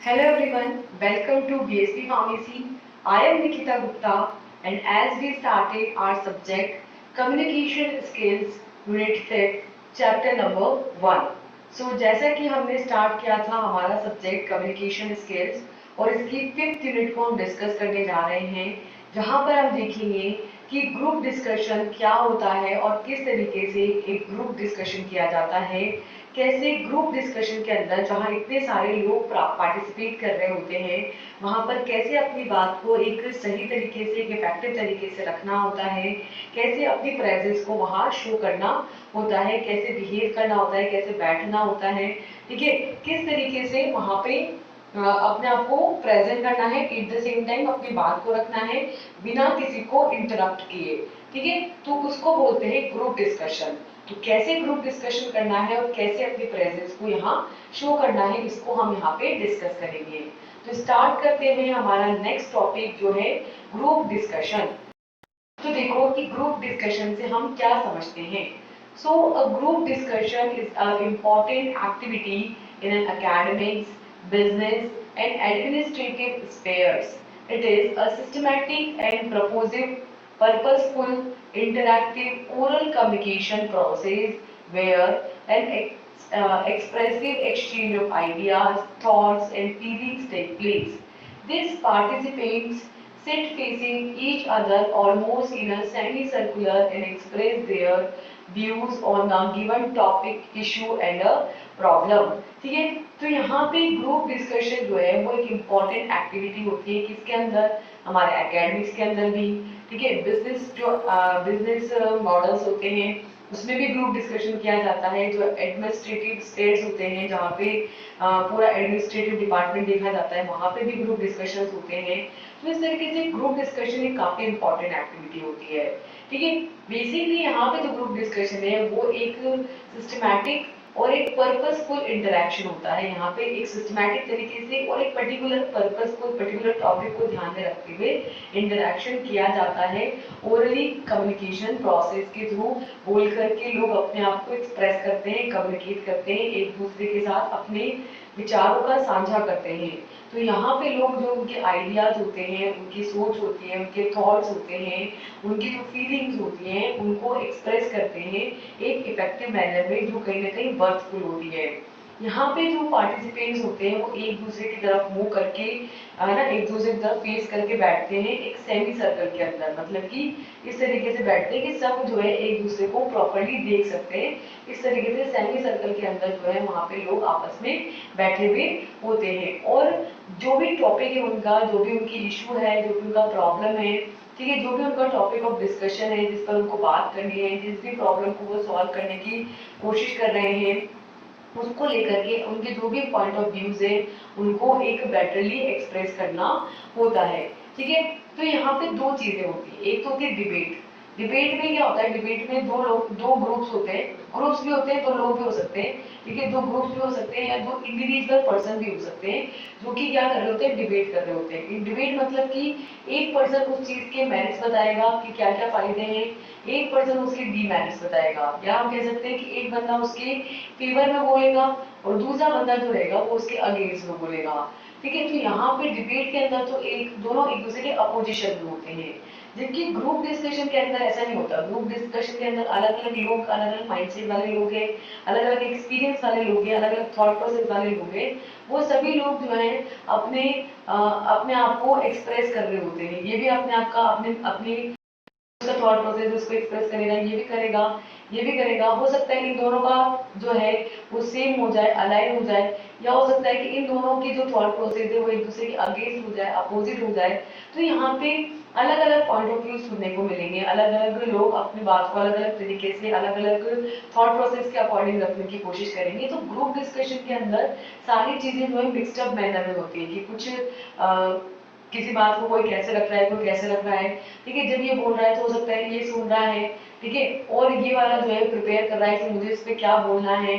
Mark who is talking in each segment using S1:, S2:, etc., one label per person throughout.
S1: Hello everyone, welcome to BSP Pharmacy. I am Nikita Gupta and as we started our subject Communication Skills Unit 5 Chapter number 1. So जैसा कि हमने start किया था हमारा subject communication skills और इसकी 5th unit को हम डिस्कस करने जा रहे हैं जहां पर हम देखेंगे कि ग्रुप डिस्कशन क्या होता है और किस तरीके से एक ग्रुप डिस्कशन किया जाता है, कैसे ग्रुप डिस्कशन के अंदर जहाँ इतने सारे लोग पार्टिसिपेट कर रहे होते हैं वहाँ पर कैसे अपनी बात को एक सही तरीके से एक इफेक्टिव तरीके से रखना होता है, कैसे अपनी प्रेजेंस को वहाँ शो करना होता है, कैसे बिहेव करना होता है, कैसे बैठना होता है, ठीक है, किस तरीके से वहाँ पे अपने आप को प्रेजेंट करना है, एट द सेम टाइम अपनी बात को रखना है बिना किसी को इंटरप्ट किए, ठीक है, तो उसको बोलते हैं ग्रुप डिस्कशन। तो कैसे ग्रुप डिस्कशन करना है और कैसे अपनी प्रेजेंस को यहाँ शो करना है इसको हम यहाँ पे डिस्कस करेंगे। तो स्टार्ट करते हैं हमारा नेक्स्ट टॉपिक जो है ग्रुप डिस्कशन। तो देखो कि ग्रुप डिस्कशन से हम क्या समझते हैं। So a group discussion is a important activity in an academics, business and administrative spheres. It is a systematic and purposeful, interactive oral communication process where an expressive exchange of ideas, thoughts and feelings take place. These participants sit facing each other almost in a semicircular and express their views on a given topic, issue and a problem. ठीक है, तो यहाँ पे group discussion जो है वो एक important activity होती है किसके अंदर, हमारे एकेडमिक्स के अंदर भी, ठीक है, बिजनेस मॉडल्स होते हैं उसमें भी ग्रुप डिस्कशन किया जाता है, जो एडमिनिस्ट्रेटिव स्टेट्स होते हैं जहाँ पे पूरा एडमिनिस्ट्रेटिव डिपार्टमेंट देखा जाता है वहाँ पे भी ग्रुप डिस्कशन होते हैं। तो इस तरीके से ग्रुप डिस्कशन एक काफी इंपॉर्टेंट एक्टिविटी होती है, ठीक है। बेसिकली यहाँ पे जो ग्रुप डिस्कशन है वो एक सिस्टमैटिक और एक पर्पसफुल इंटरेक्शन होता है, यहाँ पे एक सिस्टमैटिक तरीके से और एक पर्टिकुलर पर्पस को पर्टिकुलर टॉपिक को ध्यान में रखते हुए इंटरेक्शन किया जाता है। ओरली कम्युनिकेशन प्रोसेस के थ्रू बोल करके लोग अपने आप को एक्सप्रेस करते हैं, कम्युनिकेट करते हैं, एक दूसरे के साथ अपने विचारों का साझा करते हैं। तो यहाँ पे लोग जो उनके आइडियाज होते हैं, उनकी सोच होती है, उनके थॉट्स होते हैं, उनकी जो फीलिंग्स होती हैं उनको एक्सप्रेस करते हैं एक इफेक्टिव मैनर में जो कहीं ना कहीं वर्थफुल होती है। यहाँ पे जो पार्टिसिपेंट्स होते हैं वो एक दूसरे की तरफ मुंह करके है ना, एक दूसरे की तरफ फेस करके बैठते हैं एक सेमी सर्कल के अंदर, मतलब कि इस तरीके से बैठते हैं कि सब जो है एक दूसरे को प्रॉपरली देख सकते हैं। इस तरीके से सेमी सर्कल के अंदर जो है वहाँ पे लोग आपस में बैठे हुए होते हैं और जो भी टॉपिक है उनका, जो भी उनकी इशू है, जो भी उनका प्रॉब्लम है, ठीक है, जो भी उनका टॉपिक ऑफ डिस्कशन है जिस पर उनको बात करनी है, जिस भी प्रॉब्लम को वो सॉल्व करने की कोशिश कर रहे हैं उसको लेकर के उनके जो भी पॉइंट ऑफ व्यूज है उनको एक बेटरली एक्सप्रेस करना होता है, ठीक है। तो यहाँ पे दो चीजें होती है, एक तो होती है डिबेट। डिबेट में क्या होता है, डिबेट में दो लोग, दो ग्रुप्स होते हैं, ग्रुप्स भी होते हैं, दो लोग भी हो सकते हैं, ठीक है, दो ग्रुप्स भी हो सकते हैं या दो इंडिविजुअल पर्सन भी हो सकते हैं जो कि क्या कर रहे होते हैं, डिबेट कर रहे होते हैं। डिबेट मतलब कि एक पर्सन उस चीज के मेरिट्स बताएगा कि क्या क्या फायदे हैं, एक पर्सन उसके डीमेरिट्स बताएगा, या हम कह सकते हैं कि एक बंदा उसके फेवर में बोलेगा और दूसरा बंदा जो रहेगा वो उसके अगेंस्ट में बोलेगा, ठीक है। तो यहाँ पे डिबेट के अंदर तो एक दोनों एक दूसरे के अपोजिशन में होते हैं, जबकि ग्रुप डिस्कशन के अंदर ऐसा नहीं होता। ग्रुप डिस्कशन के अंदर अलग अलग लोग, अलग अलग माइंडसेट वाले लोग हैं, अलग अलग एक्सपीरियंस वाले लोग हैं, अलग अलग थॉट प्रोसेस वाले लोग हैं, वो सभी लोग जो है अपने अपने आप को एक्सप्रेस कर रहे होते हैं। ये भी अपने आप का अपने अपने उसका थॉट प्रोसेस उसको एक्सप्रेस करेगा, ये भी करेगा, ये भी करेगा। हो सकता है इन दोनों का जो है वो सेम हो जाए, अलाइन हो जाए, या हो सकता है कि इन दोनों की जो थॉट प्रोसेस है वो एक दूसरे के अगेंस्ट हो जाए, अपोजिट हो जाए। तो यहाँ पे अलग अलग पॉइंट ऑफ व्यू सुनने को मिलेंगे, अलग अलग लोग अपनी बात को अलग अलग तरीके से अलग अलग थॉट प्रोसेस के अकॉर्डिंग रखने की कोशिश करेंगे। तो ग्रुप डिस्कशन के अंदर सारी चीजें जो है मिक्सड अप मैनर में होती है कि कुछ किसी बात को कोई कैसे रख रहा है, कोई कैसे रख रहा है, ठीक है, जब ये बोल रहा है तो हो सकता है ये सुन रहा है, ठीक है, और ये वाला जो है प्रिपेयर कर रहा है कि मुझे इस पे क्या बोलना है।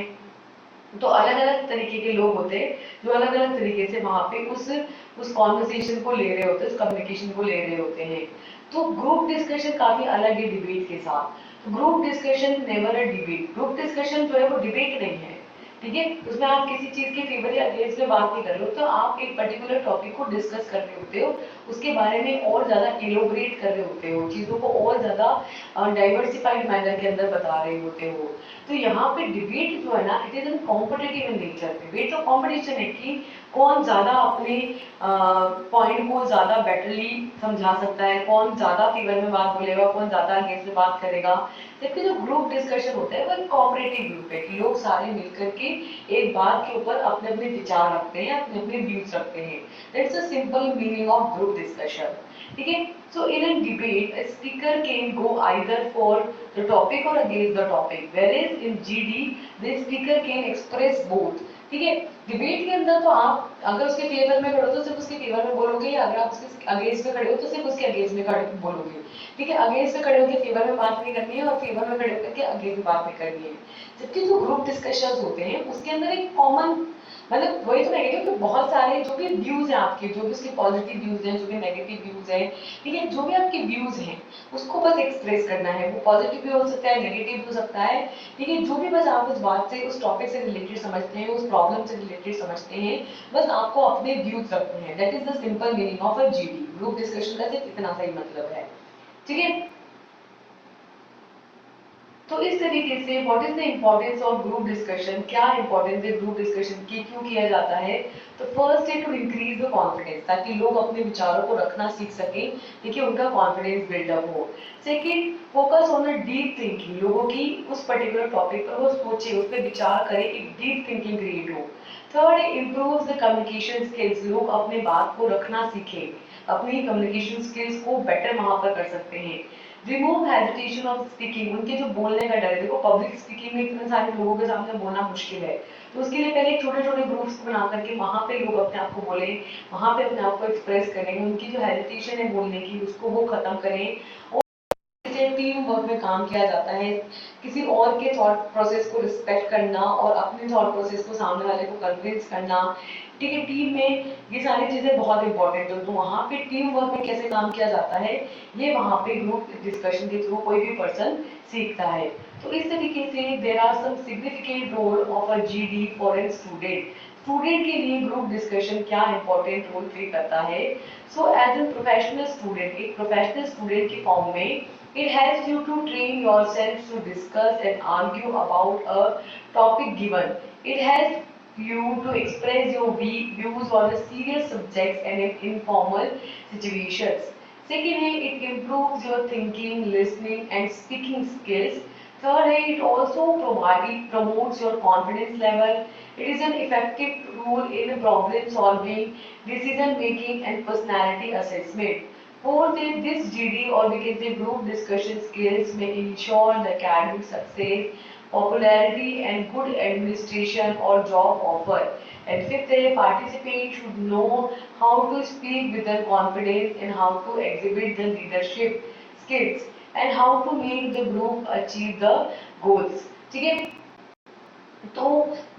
S1: तो अलग अलग तरीके के लोग होते हैं जो अलग अलग तरीके से वहां पे उस कॉन्वर्सेशन को ले रहे होते हैं, उस कम्युनिकेशन को ले रहे होते हैं। तो ग्रुप डिस्कशन काफी अलग है डिबेट के साथ। तो group discussion never a debate, group discussion जो है वो डिबेट नहीं है, ठीक है, उसमें आप किसी चीज के फेवर या अगेंस्ट में बात नहीं कर रहे हो, तो आप एक पर्टिकुलर टॉपिक को डिस्कस कर रहे होते हो, उसके बारे में और ज्यादा इलोबरेट कर रहे होते हो, चीजों को और ज्यादा डाइवर्सिफाइड मैनर के अंदर बता रहे होते हो। तो यहाँ पे डिबेट जो है ना, it is an competitive in nature. Debate तो कॉम्पिटिशन है कि कौन ज्यादा अपने पॉइंट को ज्यादा बेटरली समझा सकता है, कौन ज्यादा फेवर में बात बोलेगा, कौन ज्यादा अगेंस्ट में बात करेगा। जबकि जो ग्रुप डिस्कशन होता है वो एक कोऑपरेटिव ग्रुप है कि लोग सारे मिलकर के एक बात के ऊपर अपने अपने विचार रखते हैं, अपने अपने व्यूज रखते हैं। That's a simple meaning of group discussion. ठीक है, so in a debate a speaker can go either for the topic or against the topic, whereas in GD the speaker can express both। ठीक है, debate के अंदर तो आप अगर उसके फेवर में खड़े हो तो सिर्फ उसके फेवर में बोलोगे, या अगर आप उसके अगेंस्ट में खड़े हो तो सिर्फ उसके अगेंस्ट में खड़े बोलोगे। ठीक है, अगेंस्ट में खड़े होकर फेवर में बात नहीं करनी है और फेवर में खड़े होकर के अगेंस्ट में बात नहीं करनी है। जबकि जो ग्रुप डिस्कशंस होते हैं उसके अंदर एक कॉमन, मतलब वही तो मैं कहती हूँ कि बहुत सारे जो भी व्यूज हैं आपके, जो भी उसके पॉजिटिव व्यूज हैं, जो भी नेगेटिव व्यूज हैं, ठीक है, जो भी आपके व्यूज हैं उसको बस एक्सप्रेस करना है। वो पॉजिटिव भी हो सकता है, नेगेटिव भी हो सकता है। ठीक है, जो भी बस आप उस बात से, उस टॉपिक से रिलेटेड समझते हैं, उस प्रॉब्लम से रिलेटेड समझते हैं, बस आपको अपने व्यूज रखने हैं। That is the simple meaning of a GD. Group discussion का सिर्फ इतना सा ही मतलब है। ठीक है, तो इस तरीके से what is the importance of group discussion, क्या इंपॉर्टेंस है ग्रुप डिस्कशन की, क्यों किया जाता है। तो फर्स्ट है टू इंक्रीज द कॉन्फिडेंस, ताकि लोग अपने विचारों को रखना सीख सकें, देखिए उनका कॉन्फिडेंस बिल्डअप हो। Second, focus on a deep thinking, लोगों की उस पर्टिकुलर टॉपिक पर वो सोचे, उस पर विचार करें, एक डीप थिंकिंग क्रिएट हो। Third, improve the communication skills, लोग अपने बात को रखना सीखें, अपनी कम्युनिकेशन स्किल्स को बेटर वहां पर कर सकते हैं। रिमूव हेजिटेशन ऑफ स्पीकिंग, उनके जो बोलने का डर है, देखो पब्लिक स्पीकिंग में इतने सारे लोगों के सामने बोलना मुश्किल है, तो उसके लिए पहले छोटे छोटे ग्रुप्स बना करके वहां पे लोग अपने आप को बोले, वहां पे अपने आप को एक्सप्रेस करें, उनकी जो हेजिटेशन है बोलने की उसको वो खत्म करें। टीम वर्क में काम किया जाता है, किसी और के थॉट प्रोसेस को रिस्पेक्ट करना और अपने थॉट प्रोसेस को सामने वाले को कन्विंस करना। ठीक है, टीम में ये सारी चीजें बहुत इंपॉर्टेंट है। तो वहाँ पे टीम वर्क में कैसे काम किया जाता है, ये वहाँ पे ग्रुप डिस्कशन के थ्रू कोई भी पर्सन सीखता है। तो इस तरीके से there are some significant role of a GD for an student. Student के लिए ग्रुप डिस्कशन क्या इंपॉर्टेंट रोल प्ले करता है। So as a professional student, एक प्रोफेशनल स्टूडेंट के फॉर्म में it helps you to train yourself to discuss and argue about a topic given. It helps you to express your views on a serious subjects and in informal situations. Second है, it improves your thinking, listening and speaking skills. Third है, it also promotes your confidence level. It is an effective tool in problem solving, decision making and personality assessment. Fourth is this GD or we can say group discussion skills may ensure the academic success, popularity and good administration or job offer. And fifth is participants should know how to speak with their confidence and how to exhibit the leadership skills and how to make the group achieve the goals. ठीक है, तो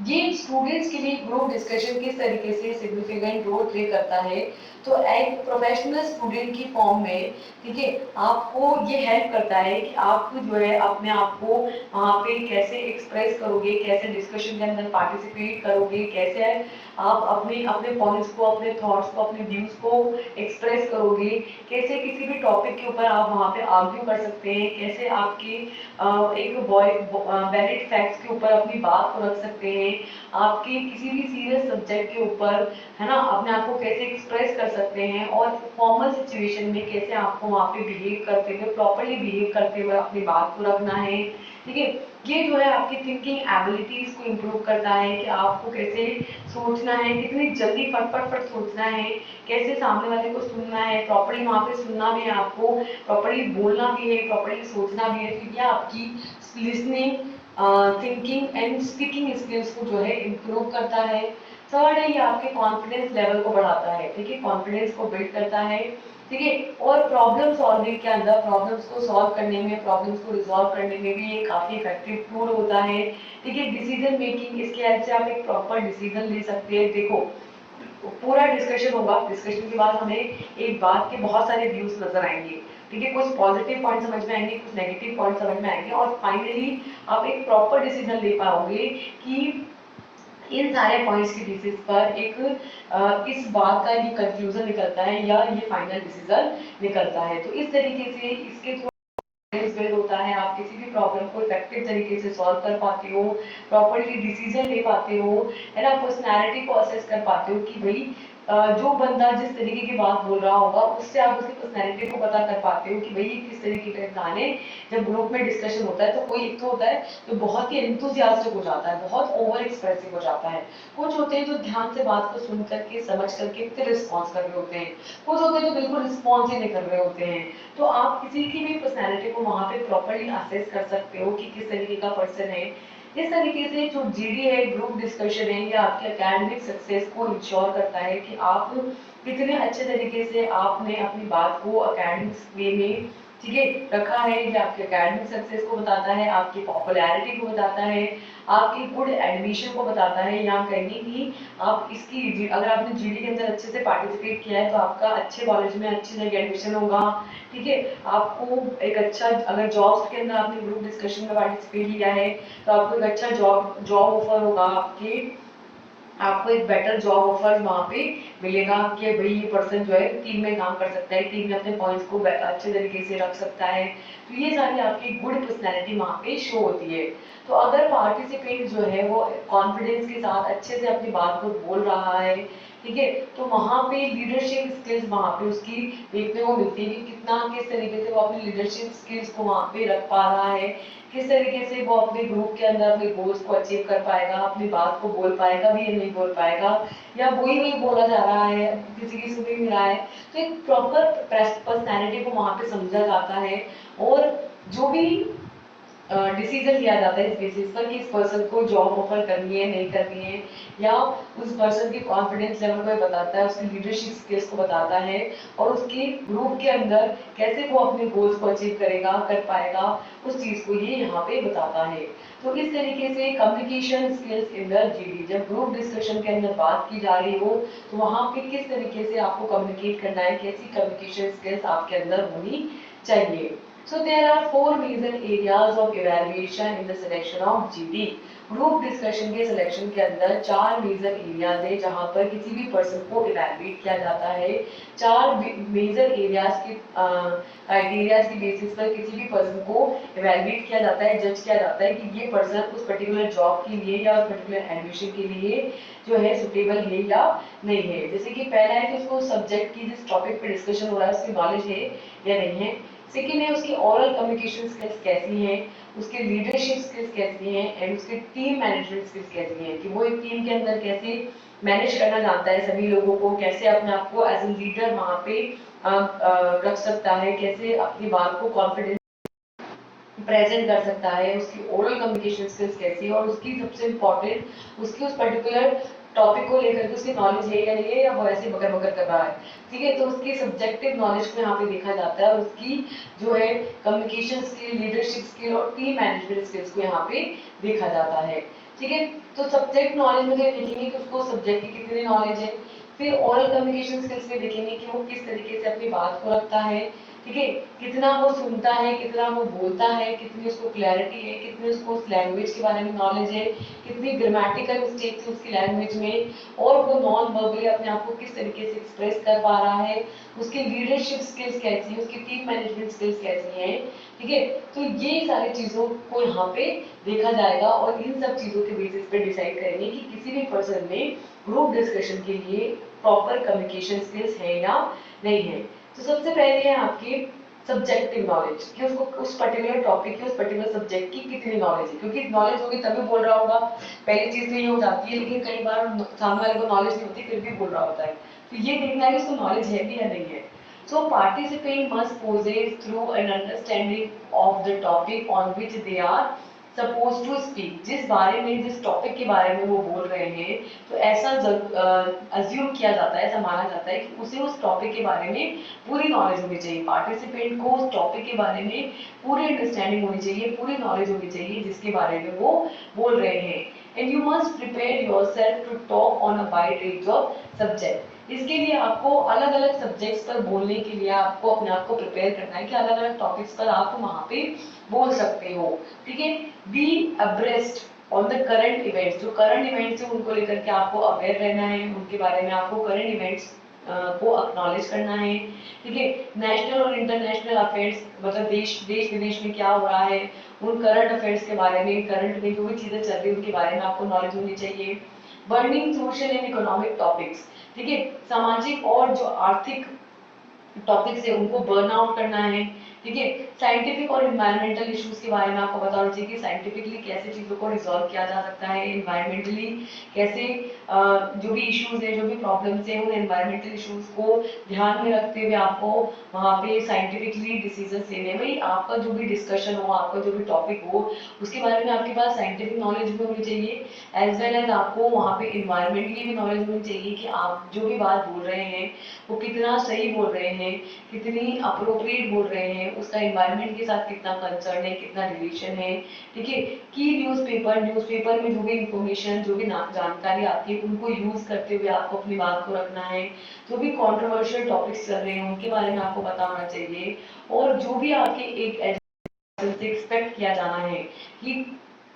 S1: ये students के लिए group discussion किस तरीके से significant role play करता है। तो एक प्रोफेशनल स्टूडेंट की फॉर्म में, ठीक है, आपको ये हेल्प करता है कि आप जो है अपने आप को वहाँ पे कैसे एक्सप्रेस करोगे, कैसे डिस्कशन के अंदर पार्टिसिपेट करोगे, कैसे आप अपने अपने पॉइंट्स को, अपने थॉट्स को, अपने व्यूज को एक्सप्रेस करोगे, कैसे किसी भी टॉपिक के ऊपर आप वहाँ पे आर्ग्यू कर सकते हैं, कैसे आपके एक वैलिड फैक्ट्स के ऊपर अपनी बात को रख सकते हैं, आपके किसी भी सीरियस सब्जेक्ट के ऊपर, है ना, अपने आप को कैसे एक्सप्रेस कर सकते हैं और फॉर्मल सिचुएशन में कैसे आपको वहाँ पे बिहेव करते हुए, प्रॉपरली बिहेव करते हुए अपनी बात को रखना है। ठीक है, ये जो है आपकी थिंकिंग एबिलिटीज को इम्प्रूव करता है कि आपको कैसे सोचना है, कितनी जल्दी फट सोचना है, कैसे सामने वाले को सुनना है, प्रॉपरली वहाँ पे सुनना भी है आपको, प्रॉपरली बोलना भी है, प्रॉपरली सोचना भी है। तो ये आपकी listening, thinking and speaking skills को जो है इम्प्रूव करता है। थर्ड है, ये आपके कॉन्फिडेंस लेवल को बढ़ाता है, ठीक है, कॉन्फिडेंस को बिल्ड करता है। ठीक है, और प्रॉब्लम सॉल्विंग के अंदर प्रॉब्लम्स को सॉल्व करने में, प्रॉब्लम्स को रिजॉल्व करने में भी ये काफी इफेक्टिव टूल होता है। ठीक है, डिसीजन मेकिंग, इसके हेल्प से आप एक प्रॉपर डिसीजन ले सकते हैं। देखो पूरा डिस्कशन होगा, डिस्कशन के बाद हमें एक बात के बहुत सारे व्यूज नजर आएंगे। ठीक है, कुछ पॉजिटिव पॉइंट समझ में आएंगे, कुछ नेगेटिव पॉइंट समझ में आएंगे और फाइनली आप एक प्रॉपर डिसीजन ले पाओगे कि इन सारे पॉइंट्स की बेसिस पर एक इस बात का ये कंक्लूजन निकलता है या ये फाइनल डिसीजन निकलता है। तो इस तरीके से इसके थ्रू बिल्ड होता है, आप किसी भी प्रॉब्लम को इफेक्टिव तरीके से सॉल्व कर पाते हो, प्रॉपर्ली डिसीजन ले पाते हो, है ना, पर्सनैलिटी को असेस कर पाते हो कि भाई जो बंदा जिस तरीके की बात बोल रहा होगा उससे आप उसकी पर्सनैलिटी को पता कर पाते हो कि भाई किस तरीके का इंसान है। जब ग्रुप में डिस्कशन होता है तो कोई एक तो होता है जो बहुत ही एंथुसियास्टिक हो जाता है, बहुत ओवर एक्सप्रेसिव हो जाता है, कुछ होते हैं जो ध्यान से बात को सुन करके समझ करके फिर रिस्पॉन्स कर रहे होते हैं, कुछ होते हैं जो बिल्कुल रिस्पॉन्स ही नहीं कर रहे होते हैं। तो आप किसी की भी पर्सनैलिटी को वहां पे प्रॉपरली असेस कर सकते हो कि किस तरीके का पर्सन है। इस तरीके से जो जीडी है, ग्रुप डिस्कशन है, ये आपके एकेडमिक सक्सेस को इंश्योर करता है कि आप कितने अच्छे तरीके से आपने अपनी बात को एकेडमिक्स वे में, ठीक है, रखा है। ये आपके एकेडमिक सक्सेस को बताता है, आपकी पॉपुलैरिटी को बताता है, आपकी गुड एडमिशन को बताता है। यहाँ कहेंगे कि आप इसकी अगर आपने जीडी के अंदर अच्छे से पार्टिसिपेट किया है तो आपका अच्छे कॉलेज में अच्छी जगह एडमिशन होगा, ठीक है। आपको एक अच्छा, अगर जॉब्स के अंदर आपने ग्रुप डिस्कशन में पार्टिसिपेट लिया है तो आपको एक अच्छा जॉब ऑफर होगा, आपको एक बेटर जॉब ऑफर वहाँ पे मिलेगा कि भाई ये पर्सन जो है टीम में काम कर सकता है, टीम में अपने पॉइंट्स को अच्छे तरीके से रख सकता है। तो ये सारी आपकी गुड पर्सनैलिटी वहाँ पे शो होती है। तो अगर पार्टिसिपेंट जो है वो कॉन्फिडेंस के साथ अच्छे से अपनी बात को बोल रहा है, ठीक है, तो वहाँ पे लीडरशिप स्किल्स वहाँ पे उसकी देखने को मिलती है कि कितना किस तरीके से वो अपनी लीडरशिप स्किल्स को वहाँ पे रख पा रहा है, किस तरीके से वो अपने ग्रुप के अंदर अपने गोल्स को अचीव कर पाएगा, अपनी बात को बोल पाएगा भी या नहीं बोल पाएगा, या वही नहीं बोला जा रहा है, किसी की सुन नहीं रहा है। तो एक प्रॉपर पर्सनैलिटी को वहाँ पे समझा जाता है और जो भी डिसीजन लिया जाता है इस बेसिस पर कि इस पर्सन को जॉब ऑफर करनी है नहीं करनी है, या उस पर्सन की कॉन्फिडेंस लेवल को बताता है, उसकी लीडरशिप स्किल्स को बताता है और उसकी ग्रुप के अंदर कैसे वो अपने गोल्स को अचीव करेगा, कर पाएगा, उस चीज को ये यहाँ पे बताता है। तो इस तरीके से communication skills in the GD, जब ग्रुप डिस्कशन के अंदर बात की जा रही हो तो वहाँ पे किस तरीके से आपको कम्युनिकेट करना है, कैसी कम्युनिकेशन स्किल्स आपके अंदर होनी चाहिए। So there are four major areas of evaluation in the selection of GD. Group discussion के सिलेक्शन के अंदर चार मेजर एरियाज है जहां पर किसी भी पर्सन को इवैल्यूएट किया जाता है। चार मेजर एरियाज की क्राइटेरियाज की बेसिस पर किसी भी पर्सन को इवैल्यूएट किया जाता है, जज किया जाता है कि ये पर्सन उस पर्टिकुलर जॉब के लिए या उस पर्टिकुलर एडमिशन के लिए जो है सुटेबल है या नहीं है। जैसे कि पहला है कि उसको सब्जेक्ट की जिस टॉपिक पे डिस्कशन हो रहा है उसकी नॉलेज है या नहीं है। सेकेंड है उसकी ओरल कम्युनिकेशन स्किल्स कैसी हैं, उसके लीडरशिप स्किल्स कैसी हैं एंड उसके टीम मैनेजमेंट स्किल्स कैसी हैं, कि वो एक टीम के अंदर कैसे मैनेज करना जानता है सभी लोगों को, कैसे अपने आप को एज ए लीडर वहाँ पे रख सकता है, कैसे अपनी बात को कॉन्फिडेंस प्रेजेंट कर सकता है, उसकी ओरल कम्युनिकेशन स्किल्स कैसी है और उसकी सबसे इम्पोर्टेंट उसकी उस पर्टिकुलर टॉपिक को लेकर के उसकी नॉलेज है या नहीं है, या वो ऐसे बकर बकर कर रहा है, ठीक है। तो उसकी सब्जेक्टिव नॉलेज को यहाँ पे देखा जाता है और उसकी जो है कम्युनिकेशन स्किल, लीडरशिप स्किल और टीम मैनेजमेंट स्किल्स को यहाँ पे देखा जाता है, ठीक है। तो सब्जेक्ट नॉलेज में देखेंगे कि उसको सब्जेक्ट की कितनी नॉलेज है, फिर ओरल कम्युनिकेशन स्किल्स में देखेंगे कि वो किस तरीके से अपनी बात को रखता है, ठीक है, कितना वो सुनता है, कितना वो बोलता है, कितनी उसको क्लैरिटी है, कितनी उसको उस लैंग्वेज के बारे में नॉलेज है, कितनी ग्रामेटिकल मिस्टेक्स है उसकी लैंग्वेज में, और वो नॉन वर्बली अपने आप को किस तरीके से एक्सप्रेस कर पा रहा है, उसकी लीडरशिप स्किल्स कैसी है, उसकी टीम मैनेजमेंट स्किल्स कैसी हैं, ठीक है। तो ये सारी चीजों को यहाँ पे देखा जाएगा और इन सब चीजों के बेसिस पे डिसाइड करेंगे कि किसी भी पर्सन में ग्रुप डिस्कशन के लिए प्रॉपर कम्युनिकेशन स्किल्स है या नहीं है। तो सबसे पहले है आपकी सब्जेक्टिव नॉलेज, कि उसको उस पर्टिकुलर टॉपिक की, उस पर्टिकुलर सब्जेक्ट की कितनी नॉलेज है, क्योंकि नॉलेज होगी तभी बोल रहा होगा। पहली चीज तो ये हो जाती है, लेकिन कई बार सामने वाले को नॉलेज नहीं होती फिर भी बोल रहा होता है, तो ये देखना है कि उसको नॉलेज है भी या नहीं है। So participant must possess through an understanding of the topic on which they are supposed to speak. जिस बारे में, जिस टॉपिक के बारे में वो बोल रहे हैं, तो ऐसा अज्यूम किया जाता है, ऐसा माना जाता है कि उसे उस टॉपिक के बारे में पूरी नॉलेज होनी चाहिए। पार्टिसिपेंट को उस टॉपिक के बारे में पूरी अंडरस्टैंडिंग होनी चाहिए, पूरी नॉलेज होनी चाहिए जिसके बारे में वो बोल रहे हैं। And you must prepare yourself to talk on a wide range of subject. इसके लिए आपको अलग अलग सब्जेक्ट्स पर बोलने के लिए आपको अपने आप को प्रिपेयर करना है कि अलग अलग टॉपिक्स पर आप वहाँ पे बोल सकते हो, ठीक है। Be abreast on the current events, जो करंट इवेंट्स है उनको लेकर के आपको अवेयर रहना है, उनके बारे में आपको करंट इवेंट्स को एक्नॉलेज करना है। ठीक है, नेशनल और इंटरनेशनल अफेयर्स, मतलब देश विदेश में क्या हो रहा है, उन करंट अफेयर्स के बारे में, करंट में जो भी चीजें चल रही है उनके बारे में आपको नॉलेज होनी चाहिए। Burning social and economic topics, ठीक है, सामाजिक और जो आर्थिक टॉपिक्स है उनको बर्न आउट करना है। ठीक है, साइंटिफिक और एनवायरमेंटल इश्यूज के बारे में आपको पता होना चाहिए कि साइंटिफिकली कैसे चीजों को रिजॉल्व किया जा सकता है, एनवायरमेंटली कैसे जो भी इश्यूज है, जो भी प्रॉब्लम्स है, उन एनवायरमेंटल इश्यूज को ध्यान में रखते हुए आपको वहाँ पे साइंटिफिकली डिसीजन लेने, भाई आपका जो भी डिस्कशन हो, आपका जो भी टॉपिक हो, उसके बारे में आपके पास साइंटिफिक नॉलेज भी होनी चाहिए, एज वेल एज आपको वहाँ पे इन्वायरमेंटली भी नॉलेज होनी चाहिए कि आप जो भी बात बोल रहे हैं वो कितना सही बोल रहे हैं, कितनी अप्रोप्रिएट बोल रहे हैं, उसका एनवायरनमेंट के साथ कितना कंसर्न है, कितना रिलेशन है। ठीक है, की न्यूज़पेपर में जो भी इंफॉर्मेशन, जो भी जानकारी आती है उनको यूज करते हुए आपको अपनी बात को रखना है। जो भी कंट्रोवर्शियल टॉपिक्स चल रहे हैं उनके बारे में आपको पता होना चाहिए, और जो भी आपके एक एजुकेशन से एक्सपेक्ट किया जाना है कि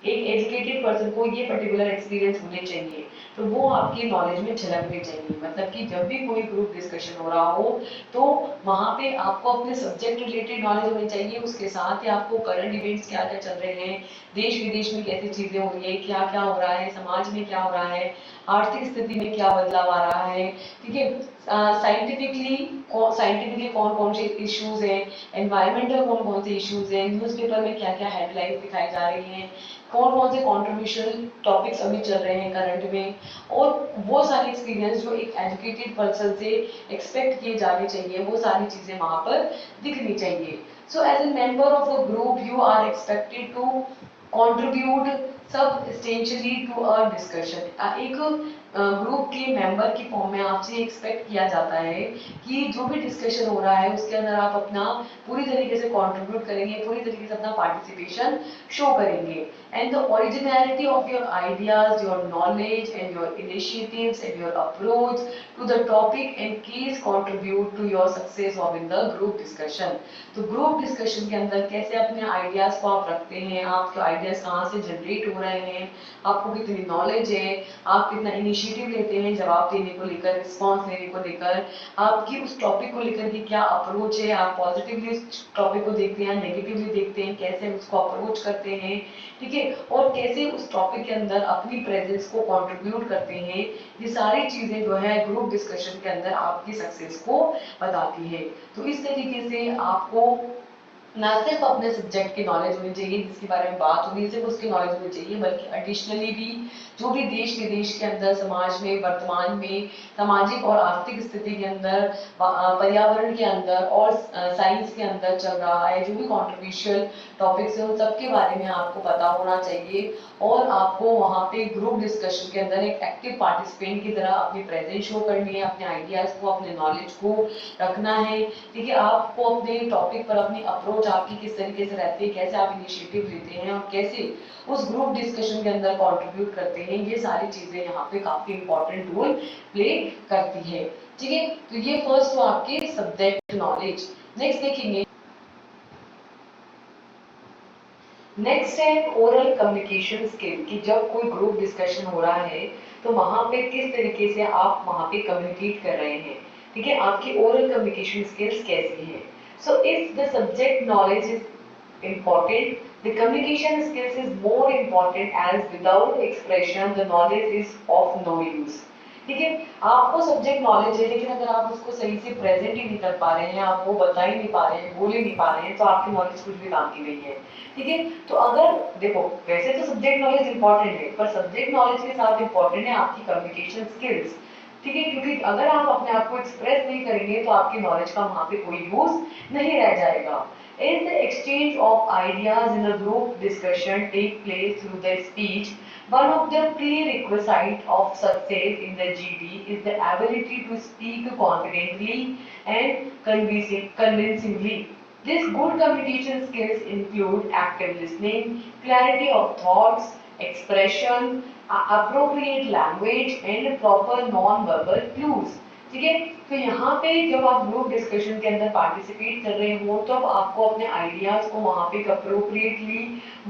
S1: एक एजुकेटेड पर्सन को ये पर्टिकुलर एक्सपीरियंस होने चाहिए, तो वो आपकी नॉलेज में झलकने चाहिए। मतलब कि जब भी कोई ग्रुप डिस्कशन हो रहा हो तो वहाँ पे आपको अपने सब्जेक्ट रिलेटेड नॉलेज होनी चाहिए, उसके साथ ही आपको करंट इवेंट्स क्या क्या चल रहे हैं, देश विदेश में कैसी चीजें हो रही है, क्या क्या हो रहा है, समाज में क्या हो रहा है, आर्थिक स्थिति में क्या बदलाव आ रहा है। ठीक है, साइंटिफिकली कौन कौन से इश्यूज हैं, एनवायरमेंटल कौन कौन से इश्यूज हैं, न्यूज़पेपर में क्या क्या हेडलाइंस दिखाई जा रही हैं, कौन कौन से कॉन्ट्रोवर्शियल टॉपिक्स अभी चल रहे हैं करंट में, और वो सारी एक्सपीरियंस जो एक एजुकेटेड पर्सन से एक्सपेक्ट किए जाने चाहिए, वो सारी चीजें वहां पर दिखनी चाहिए। So as a member of a group you are expected to contribute substantially to a discussion. एक ग्रुप के मेंबर की फॉर्म में आपसे एक्सपेक्ट किया जाता है कि जो भी डिस्कशन हो रहा है उसके अंदर आप अपना पूरी तरीके से कंट्रीब्यूट करेंगे, पूरी तरीके से अपना पार्टिसिपेशन शो करेंगे, and the originality of your ideas, your knowledge and your initiatives and your approach to the topic and case contribute to your success of in the group discussion। तो group discussion के अंदर कैसे अपने ideas को आप रखते हैं, आपके आइडियाज कहाँ से जनरेट हो रहे हैं, आपको कितनी नॉलेज है, आप कितना इनिशिएटिव लेते हैं जवाब देने को लेकर, रिस्पॉन्स लेने को लेकर, आपकी उस टॉपिक को लेकर के क्या अप्रोच है, आप पॉजिटिवली उस टॉपिक को देखते हैं, नेगेटिवली देखते हैं, कैसे उसको अप्रोच करते हैं। ठीक है, और कैसे उस टॉपिक के अंदर अपनी प्रेजेंस को कंट्रीब्यूट करते हैं, ये सारी चीजें जो है ग्रुप डिस्कशन के अंदर आपकी सक्सेस को बताती है। तो इस तरीके से आपको ना सिर्फ अपने सब्जेक्ट की नॉलेज होनी चाहिए जिसके बारे में बात होनी है, सिर्फ उसकी नॉलेज होनी चाहिए, बल्कि एडिशनली भी जो भी देश विदेश के अंदर, समाज में, वर्तमान में, सामाजिक और आर्थिक स्थिति के अंदर, पर्यावरण के अंदर और साइंस के अंदर चल रहा है, जो भी कॉन्ट्रोवर्शियल टॉपिक्स है उन सब के बारे में आपको पता होना चाहिए, और आपको वहाँ पे ग्रुप डिस्कशन के अंदर एक एक्टिव पार्टिसिपेंट की तरह अपनी प्रेजेंस शो करनी है, अपने आइडियाज को, अपने नॉलेज को रखना है। ठीक है, आपको अपने टॉपिक पर अपनी अप्रोच आपकी किस तरीके से रहती है, कैसे आप इनिशिएटिव लेते हैं और कैसे उस ग्रुप डिस्कशन के अंदर कंट्रीब्यूट करते हैं, ये सारी चीजें यहाँ पे काफी इंपॉर्टेंट रोल प्ले करती है। ठीक है, तो ये फर्स्ट तो आपके सब्जेक्ट नॉलेज। नेक्स्ट देखेंगे, नेक्स्ट है ओरल कम्युनिकेशन स्किल, कि जब कोई ग्रुप डिस्कशन हो रहा है तो वहां पे किस तरीके से आप वहां पे कम्युनिकेट कर रहे हैं। ठीक है, आपकी ओरल कम्युनिकेशन स्किल्स कैसी है। So if the subject knowledge is important, the communication skills is more important as without expression the knowledge is of no use। ठीक है, आपको सब्जेक्ट नॉलेज है लेकिन अगर आप उसको सही से प्रेजेंट ही नहीं कर पा रहे हैं, आप वो बता ही नहीं पा रहे हैं, बोल ही नहीं पा रहे हैं, तो आपकी नॉलेज कुछ भी काम की नहीं है। ठीक है, तो अगर देखो वैसे तो सब्जेक्ट नॉलेज इंपॉर्टेंट है, पर सब्जेक्ट नॉलेज के साथ इंपॉर्टेंट है आपकी कम्युनिकेशन स्किल्स। ठीक है, क्योंकि अगर आप अपने आप को एक्सप्रेस नहीं करेंगे तो आपकी नॉलेज का वहां पे कोई यूज नहीं रह जाएगा। As the exchange of ideas in a group discussion take place through the speech, one of the prerequisites of success in the GD is the ability to speak confidently and convincingly. These good communication skills include active listening, clarity of thoughts, expression, appropriate language, and proper non-verbal clues। ठीक है। तो यहाँ पे जब आप group discussion के अंदर participate कर रहे हो तो अब आपको अपने आइडियाज को वहाँ पे अप्रोप्रिएटली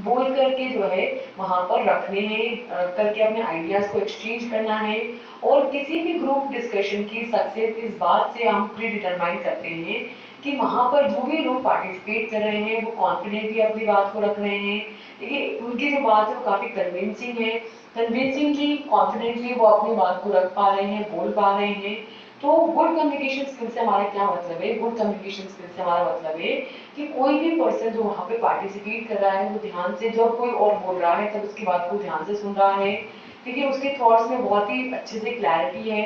S1: बोल करके जो है वहाँ पर रखने हैं, करके अपने आइडियाज को एक्सचेंज करना है। और किसी भी ग्रुप डिस्कशन की सक्सेस इस बात से हम प्री डिटरमाइन करते हैं कि वहाँ पर जो भी लोग पार्टिसिपेट कर रहे हैं वो कॉन्फिडेंटली अपनी बात को रख रहे हैं, ठीक है, उनकी जो बात है वो काफी कन्विंसिंग है, कन्विंसिंगली कॉन्फिडेंटली वो अपनी बात को रख पा रहे हैं, बोल पा रहे हैं। तो गुड कम्युनिकेशन स्किल से हमारा क्या मतलब है? गुड कम्युनिकेशन स्किल से हमारा मतलब है कि कोई भी पर्सन जो वहाँ पे पार्टिसिपेट कर रहा है वो ध्यान से, जब कोई और बोल रहा है तब उसकी बात को ध्यान से सुन रहा है, ठीक है, उसके थॉट्स में बहुत ही अच्छे से क्लैरिटी है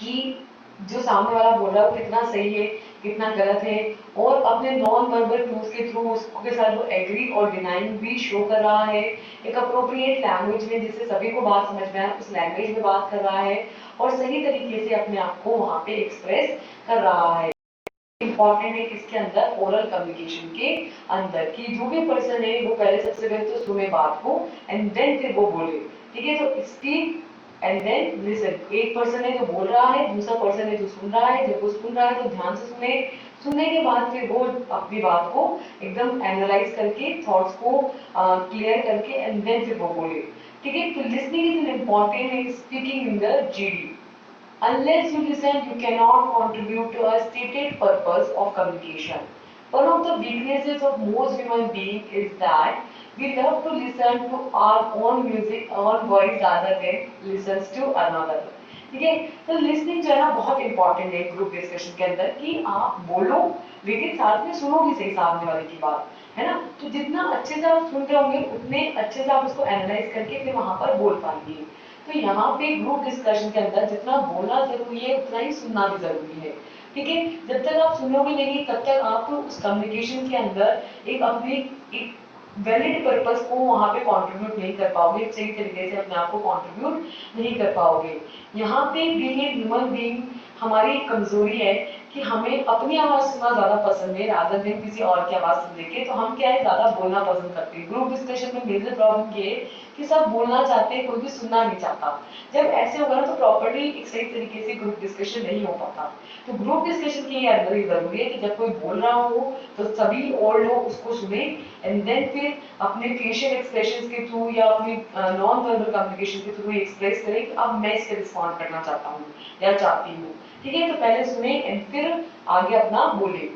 S1: कि जो सामने वाला बोल रहा है वो कितना सही है, कितना गलत है, और अपने नॉन वर्बल क्लूज के थ्रू उसके साथ वो एग्री और डिनाइंग भी शो कर रहा है एक अप्रोप्रिएट लैंग्वेज में, जिससे सभी को बात समझ में आए उस लैंग्वेज में बात कर रहा है और सही तरीके से अपने आप को वहाँ पे एक्सप्रेस कर रहा है। इम्पॉर्टेंट है किसके अंदर? ओरल कम्युनिकेशन के अंदर, कि जो भी पर्सन है वो पहले सबसे पहले तो सुने बात को एंड देन फिर वो बोले, ठीक है। तो स्पीक एंड देन लिसन। एक पर्सन है जो बोल रहा है, दूसरा पर्सन है जो सुन रहा है, जब वो सुन रहा है तो ध्यान से सुने, सुनने के बाद फिर वो अपनी बात को एकदम एनालाइज करके थॉट्स को क्लियर करके एंड देन फिर वो बोले, ठीक है। तो listening is an important in speaking in the GD. Unless you listen, you cannot contribute to a stated purpose of communication. One of the weaknesses of most human beings is that we love to listen to our own music, own voice rather than listens to another. ठीक है। तो listening जो है ना बहुत important है group discussion के अंदर, कि आप बोलो लेकिन साथ में सुनो भी सही सामने वाले की बात, है ना। तो जितना अच्छे से आप सुन रहे होंगे उतने अच्छे से आप उसको एनालाइज करके फिर वहां पर बोल पाएंगे। तो यहाँ पे ग्रुप डिस्कशन के अंदर जितना बोलना जरूरी है उतना ही सुनना भी जरूरी है, ठीक है। जब तक आप सुनोगे नहीं तब तक आप उस कम्युनिकेशन के अंदर एक अपनी एक वैलिड पर्पस को वहां पे कंट्रीब्यूट नहीं कर पाओगे, सही तरीके से अपने आप को कंट्रीब्यूट नहीं कर पाओगे। यहाँ पे बीइंग ए ह्यूमन बीइंग हमारी एक कमजोरी है कि हमें अपनी आवाज सुनना ज्यादा पसंद है रादर देन किसी और की आवाज सुनने के। तो हम क्या है, ज्यादा बोलना पसंद करते हैं। ग्रुप डिस्कशन में मेजर प्रॉब्लम ये है कि सब बोलना चाहते हैं, कोई भी सुनना नहीं चाहता। जब ऐसे होगा ना तो प्रॉपर्ली एक सही तरीके से ग्रुप डिस्कशन नहीं हो पाता। तो ग्रुप डिस्कशन के अंदर ही जरूरी है कि जब कोई बोल रहा हो तो सभी और लोग उसको सुने एंड देन फिर अपने फेशियल एक्सप्रेशन के थ्रू या अपनी नॉन वर्बल कम्युनिकेशन के थ्रू एक्सप्रेस करें कि अब मैं इससे रिस्पॉन्ड करना चाहता हूँ या चाहती हूँ, ठीक है। तो पहले सुने एंड फिर आगे अपना बोले,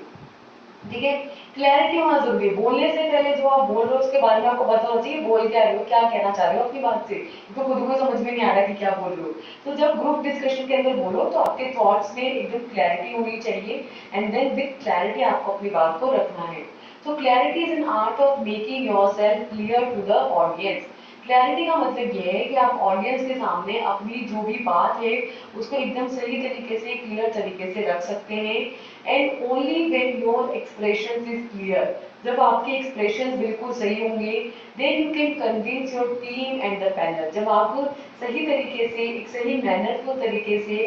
S1: ठीक है। क्लैरिटी होना जरूरी है। बोलने से पहले जो आप बोल रहे हो उसके बारे में आपको पता होना चाहिए बोल क्या रहे हो, क्या कहना चाह रहे हो अपनी बात से, तो खुद को समझ में नहीं आ रहा कि क्या बोल रहे हो। तो जब ग्रुप डिस्कशन के अंदर बोलो तो आपके थॉट्स में एकदम क्लैरिटी होनी चाहिए एंड देन विद क्लैरिटी आपको अपनी बात को रखना है। तो clarity is an art of making yourself clear to the audience. Clarity का मतलब ये है कि आप ऑडियंस के सामने अपनी जो भी बात है उसको एकदम सही तरीके से, क्लियर तरीके से रख सकते हैं। And only when your expression is clear, जब आपके एक्सप्रेशन बिल्कुल सही होंगे, then you can convince your team and the panel. जब आप सही तरीके से, एक सही मैनरफुल तरीके से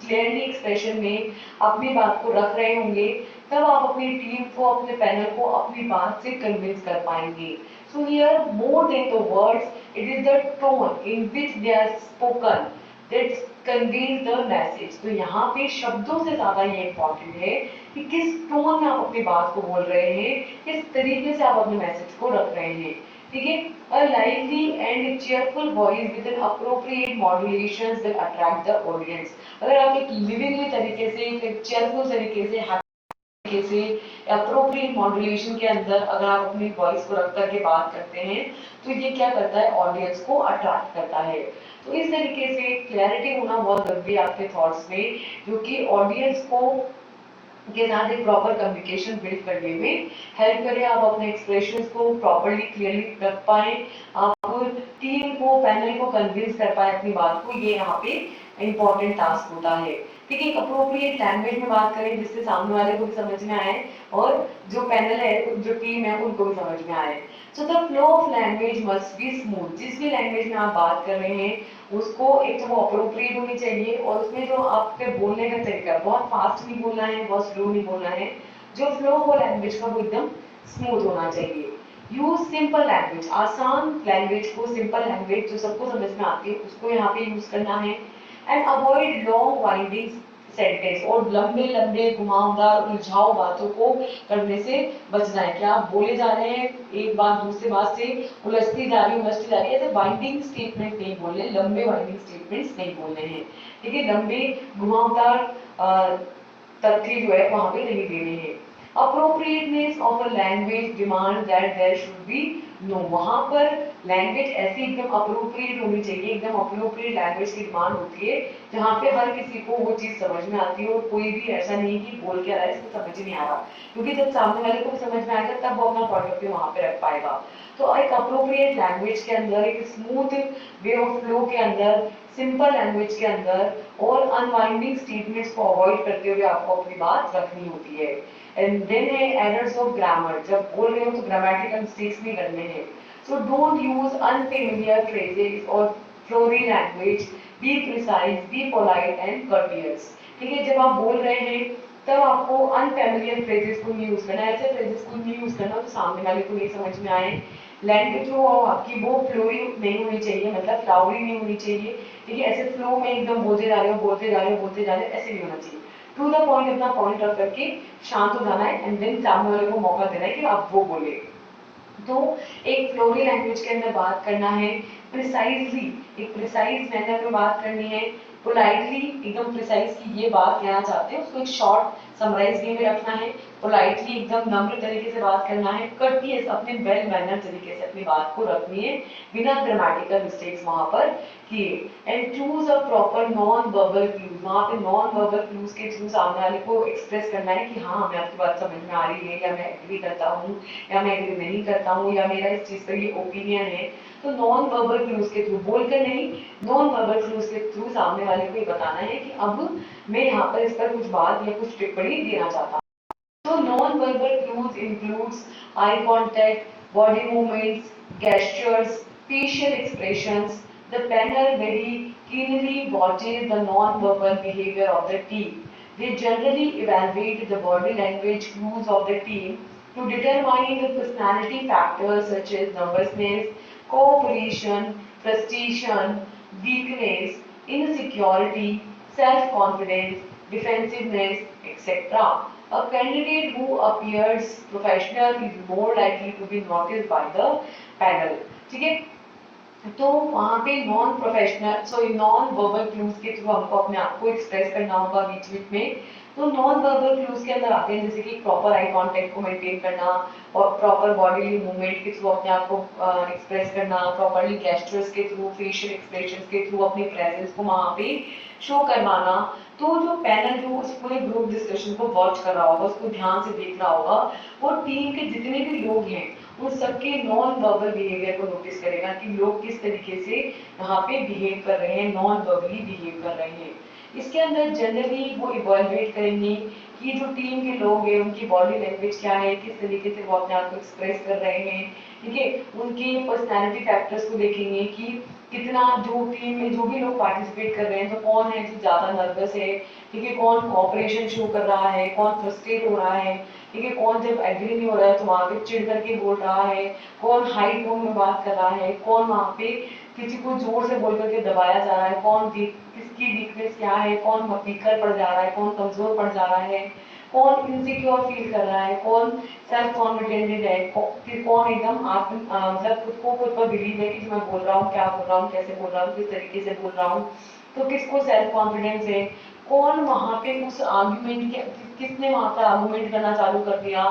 S1: क्लियरली एक्सप्रेशन में अपनी बात को रख रहे होंगे, तब आप अपनी टीम को, अपने पैनल को अपनी बात से कन्विंस कर पाएंगे। So here, more than the words, it is the tone in which they are spoken that conveys the message. तो यहाँ पे शब्दों से ज्यादा ये इम्पोर्टेंट है कि किस टोन में आप अपनी बात को बोल रहे हैं, किस तरीके से आप अपने मैसेज को रख रहे हैं, ठीक है। A lively and cheerful voice with an appropriate modulations will attract the audience. अगर आप एक लिविंगली तरीके से, एक चेयरफुल तरीके से अप्रोप्रिएट मॉड्यूलेशन के अंदर अगर आप अपनी वॉइस को रख करके बात करते हैं तो ये क्या करता है, ऑडियंस को अट्रैक्ट करता है। तो इस तरीके से क्लैरिटी होना बहुत जरूरी है आपके थॉट्स में, जो कि ऑडियंस को के साथ एक प्रॉपर कम्युनिकेशन बिल्ड करने में हेल्प करे। आप अपने एक्सप्रेशंस को प्रॉपरली क्लियरली रख पाए, आप टीम को, पैनल को कन्विंस कर पाए अपनी बात को, ये यहाँ पे इम्पोर्टेंट टास्क होता है, ठीक है। एक अप्रोप्रिएट लैंग्वेज में बात करें जिससे सामने वाले को भी समझ में आए और जो पैनल है, जो टीम है, उनको भी समझ में आए। So the flow of language must be smooth. जिस भी लैंग्वेज में आप बात कर रहे हैं उसको एक तो वो अप्रोप्रिएट होनी चाहिए और उसमें जो आपके बोलने का तरीका, बहुत फास्ट नहीं बोलना है, बहुत स्लो नहीं बोलना है, जो फ्लो हो लैंग्वेज का वो एकदम स्मूथ होना चाहिए। यूज सिंपल लैंग्वेज, आसान लैंग्वेज को, सिंपल लैंग्वेज जो सबको समझ में आती है उसको यहाँ पे यूज करना है। And avoid long winding sentence, और लंबे लंबे घुमावदार उलझाऊ बातों को करने से बचना है। क्या आप बोले जा रहे हैं, एक बात दूसरी बात से उलझती जा रही है, ऐसे बाइंडिंग स्टेटमेंट नहीं बोलने, लंबे बाइंडिंग स्टेटमेंट्स नहीं बोलने हैं, ठीक है। लंबे घुमावदार तथ्य जो है वहां पे नहीं देने हैं। Appropriateness of a language demand that there should be no, वहां पर लैंग्वेज ऐसी एकदम अप्रोप्रिएट होनी चाहिए, एकदम अप्रोप्रिएट लैंग्वेज की डिमांड होती है जहाँ पे हर किसी को वो चीज समझ में आती है, और कोई भी ऐसा नहीं कि बोल के आ रहा है इसको समझ ही नहीं आ रहा, क्योंकि जब सामने वाले को भी समझ में आएगा तब वो अपना पॉइंट ऑफ व्यू वहां पे रख पाएगा। तो एक अप्रोप्रिएट लैंग्वेज के अंदर, एक स्मूथ वे ऑफ फ्लो के अंदर, सिंपल लैंग्वेज के अंदर और अनवाइंडिंग स्टेटमेंट्स को अवॉइड करते हुए आपको अपनी बात रखनी होती है। एंड देन है एरर्स ऑफ ग्रामर, जब बोल रहे हो तो ग्रामेटिकल मिस्टेक्स नहीं करने हैं। So don't use unfamiliar phrases और flowery language, be precise, be polite and courteous, ठीक है। जब आप बोल रहे हैं तब आपको अनफेमिलियर फ्रेजेस को नहीं यूज करना है, ऐसे फ्रेजेस को नहीं यूज करना तो सामने वाले को नहीं समझ में आए। लैंग्वेज जो हो आपकी वो फ्लोरी नहीं होनी चाहिए, मतलब फ्लावरी नहीं होनी चाहिए, ठीक है। ऐसे फ्लो में एकदम बोलते जा रहे हो बोलते जा रहे हो बोलते जा रहे हो, ऐसे नहीं होना चाहिए। टू द पॉइंट अपना पॉइंट रख करके शांत हो जाना है, एंड देन सामने वाले को मौका देना है कि आप वो बोले। तो एक फ्लोरी लैंग्वेज के अंदर बात करना है, प्रिसाइजली एक प्रिसाइज मैनर में बात करनी है, पोलाइटली एकदम प्रिसाइज की ये बात कहना चाहते हैं उसको एक शॉर्ट समराइज वे में रखना है, पोलाइटली एकदम नम्र तरीके से बात करना है, कर्टियस अपने वेल मैनर तरीके से अपनी बात को रखनी है बिना ग्रामेटिकल मिस्टेक्स वहां पर किए। And choose a proper noun verbal clues, वहां पे नॉन वर्बल क्लूज के थ्रू सामने वाले को एक्सप्रेस करना है कि हाँ हमें आपकी बात समझ में आ रही है, या मैं एग्री करता हूँ या मैं एग्री नहीं करता हूँ, या मेरा इस चीज पर ये ओपिनियन है। तो नॉन वर्बल क्लूज के थ्रू, बोलकर नहीं, नॉन वर्बल क्लूज के थ्रू सामने वाले को ये बताना है कि अब मैं यहाँ पर इस पर कुछ बात या कुछ टिप्पणी देना चाहता हूँ। So non-verbal clues includes eye contact, body movements, gestures, facial expressions. The panel very keenly watches the non-verbal behavior of the team. They generally evaluate the body language clues of the team to determine the personality factors such as nervousness, cooperation, frustration, weakness, insecurity, self-confidence, defensiveness, etc. A candidate who appears professional is more likely to be noticed by the panel. ठीक है, तो वहाँ पे non professional, sorry non verbal clues के through हमको अपने आप को एक्सप्रेस करना होगा बीच बीच में। तो नॉन वर्बल क्लूज के अंदर आते हैं जैसे कि प्रॉपर आई कांटेक्ट को मेंटेन करना, और प्रॉपर बॉडी मूवमेंट के थ्रू अपने आप को एक्सप्रेस करना, प्रॉपरली गेस्चर्स के थ्रू, फेशियल एक्सप्रेशंस के थ्रू अपनी प्रेजेंस को वहाँ पे शो करवाना। तो जो पैनल जो उस पूरे ग्रुप डिस्कशन को वॉच कर रहा होगा, उसको ध्यान से देख रहा होगा, वो टीम के जितने भी लोग हैं उन सबके नॉन वर्बल बिहेवियर को नोटिस करेगा कि लोग किस तरीके से यहाँ पे बिहेव कर रहे हैं, नॉन वर्बली बिहेव कर रहे हैं। इसके अंदर जनरली वो इवैल्यूएट करेंगे कि जो टीम के लोग हैं उनकी बॉडी लैंग्वेज क्या है, किस तरीके से वो अपने आप को एक्सप्रेस कर रहे हैं, ठीक है। उनकी पर्सनैलिटी फैक्टर्स को देखेंगे कि कितना जो टीम में जो भी लोग पार्टिसिपेट कर रहे हैं तो कौन है जो ज्यादा नर्वस है, ठीक है, कौन कॉपरेशन शो कर रहा है, कौन फ्रस्ट्रेट हो रहा है, ठीक है, कौन जब एग्री नहीं हो रहा है तो वहां पे चिढ़ करके बोल रहा है, कौन हाई टोन में बात कर रहा है, कौन वहां पे किसी को जोर से बोल करके दबाया जा रहा है, कौन किसकी वीकनेस क्या है, कौन वीकर पड़ जा रहा है, कौन कमजोर पड़ जा रहा है, कौन इनसिक्योर फील कर रहा है, कौन सेल्फ कॉन्फिडेंट है, कौन एकदम आत्म मतलब खुद पर बिलीव है कि जो मैं बोल रहा हूँ क्या बोल रहा हूँ, कैसे बोल रहा हूँ, किस तरीके से बोल रहा हूँ। तो किसको सेल्फ कॉन्फिडेंस है, कौन वहां पे उस आर्ग्यूमेंट के किसने वहां पर आर्गुमेंट करना चालू कर दिया,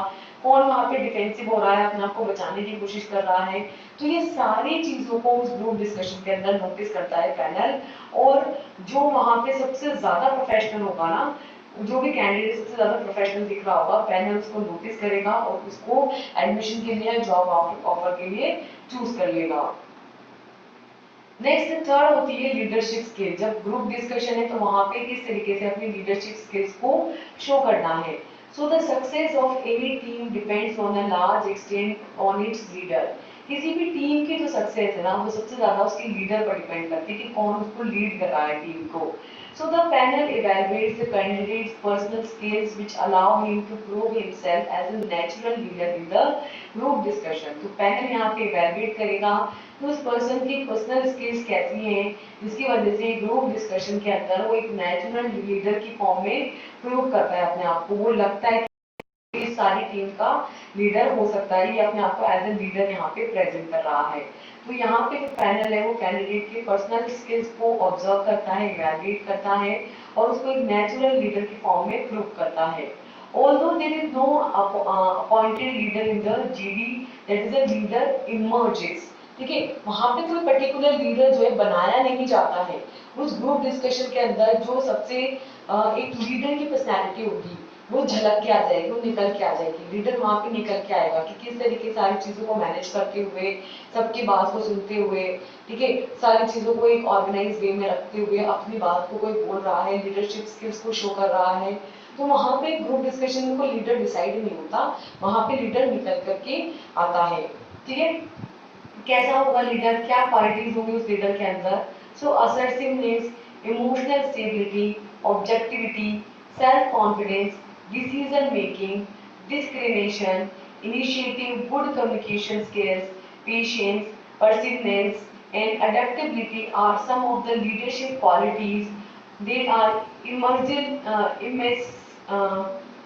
S1: कौन वहां पे डिफेंसिव हो रहा है, अपने आप को बचाने की कोशिश कर रहा है। तो ये सारी चीजों को उस ग्रुप डिस्कशन के अंदर नोटिस करता है पैनल, और जो वहां पे सबसे ज्यादा प्रोफेशनल होगा ना, जो भी कैंडिडेट सबसे ज्यादा प्रोफेशनल दिख रहा होगा, पैनल उसको नोटिस करेगा और उसको एडमिशन के लिए, जॉब ऑफर के लिए चूज कर लेगा। नेक्स्ट थर्ड होती है लीडरशिप स्किल। जब ग्रुप डिस्कशन है तो वहां पे किस तरीके से अपनी लीडरशिप स्किल्स को शो करना है। So the success of any team depends on a large extent on it's leader. किसी भी टीम की जो सक्सेस है ना वो सबसे ज्यादा उसके लीडर पर डिपेंड करती है कि कौन उसको लीड कर रहा है टीम को. So the panel evaluates the candidate's personal skills which allow him to prove himself as a natural leader in the group discussion. तो पैनल यहाँ पे evaluate करेगा कि उस पर्सन की पर्सनल स्किल्स कैसी हैं जिसकी वजह से ग्रुप डिस्कशन के अंदर वो एक नेचुरल लीडर की फॉर्म में प्रूव करता है अपने आप को. वो लगता है कि इस सारी टीम का लीडर हो सकता है, ये अपने आप को एज ए लीडर यहाँ पे प्रेजेंट कर रहा है. तो यहाँ पे जो पैनल है वो कैंडिडेट के पर्सनल स्किल्स को ऑब्जर्व करता है, इवैल्यूएट करता है और उसको एक नेचुरल लीडर की फॉर्म में प्रूव करता है. Although there is no appointed leader in the GD, that is a leader emerges. ठीक है, वहां पे कोई पर्टिकुलर लीडर जो है बनाया नहीं जाता है. उस ग्रुप डिस्कशन के अंदर जो सबसे एक लीडर की पर्सनैलिटी होगी वो झलक के आ जाएगी, वो निकल के आ जाएगी. लीडर वहां पे निकल के आएगा कि किस तरीके सारी चीजों को मैनेज करते हुए, सबकी बात को सुनते हुए, ठीक है, सारी चीजों को एक ऑर्गेनाइज वे में रखते हुए अपनी बात को कोई बोल रहा है, लीडरशिप स्किल्स को शो कर रहा है. तो वहां पे ग्रुप डिस्कशन में कोई लीडर डिसाइड नहीं होता, वहां पे लीडर निकल करके आता है. ठीक है, कैसा होगा लीडर, क्या क्वालिटीज होंगी उस लीडर के अंदर. So assertiveness, emotional stability, objectivity, self confidence, decision making, discrimination, initiative, good communication skills, patience, perseverance and adaptability are some of the leadership qualities. They are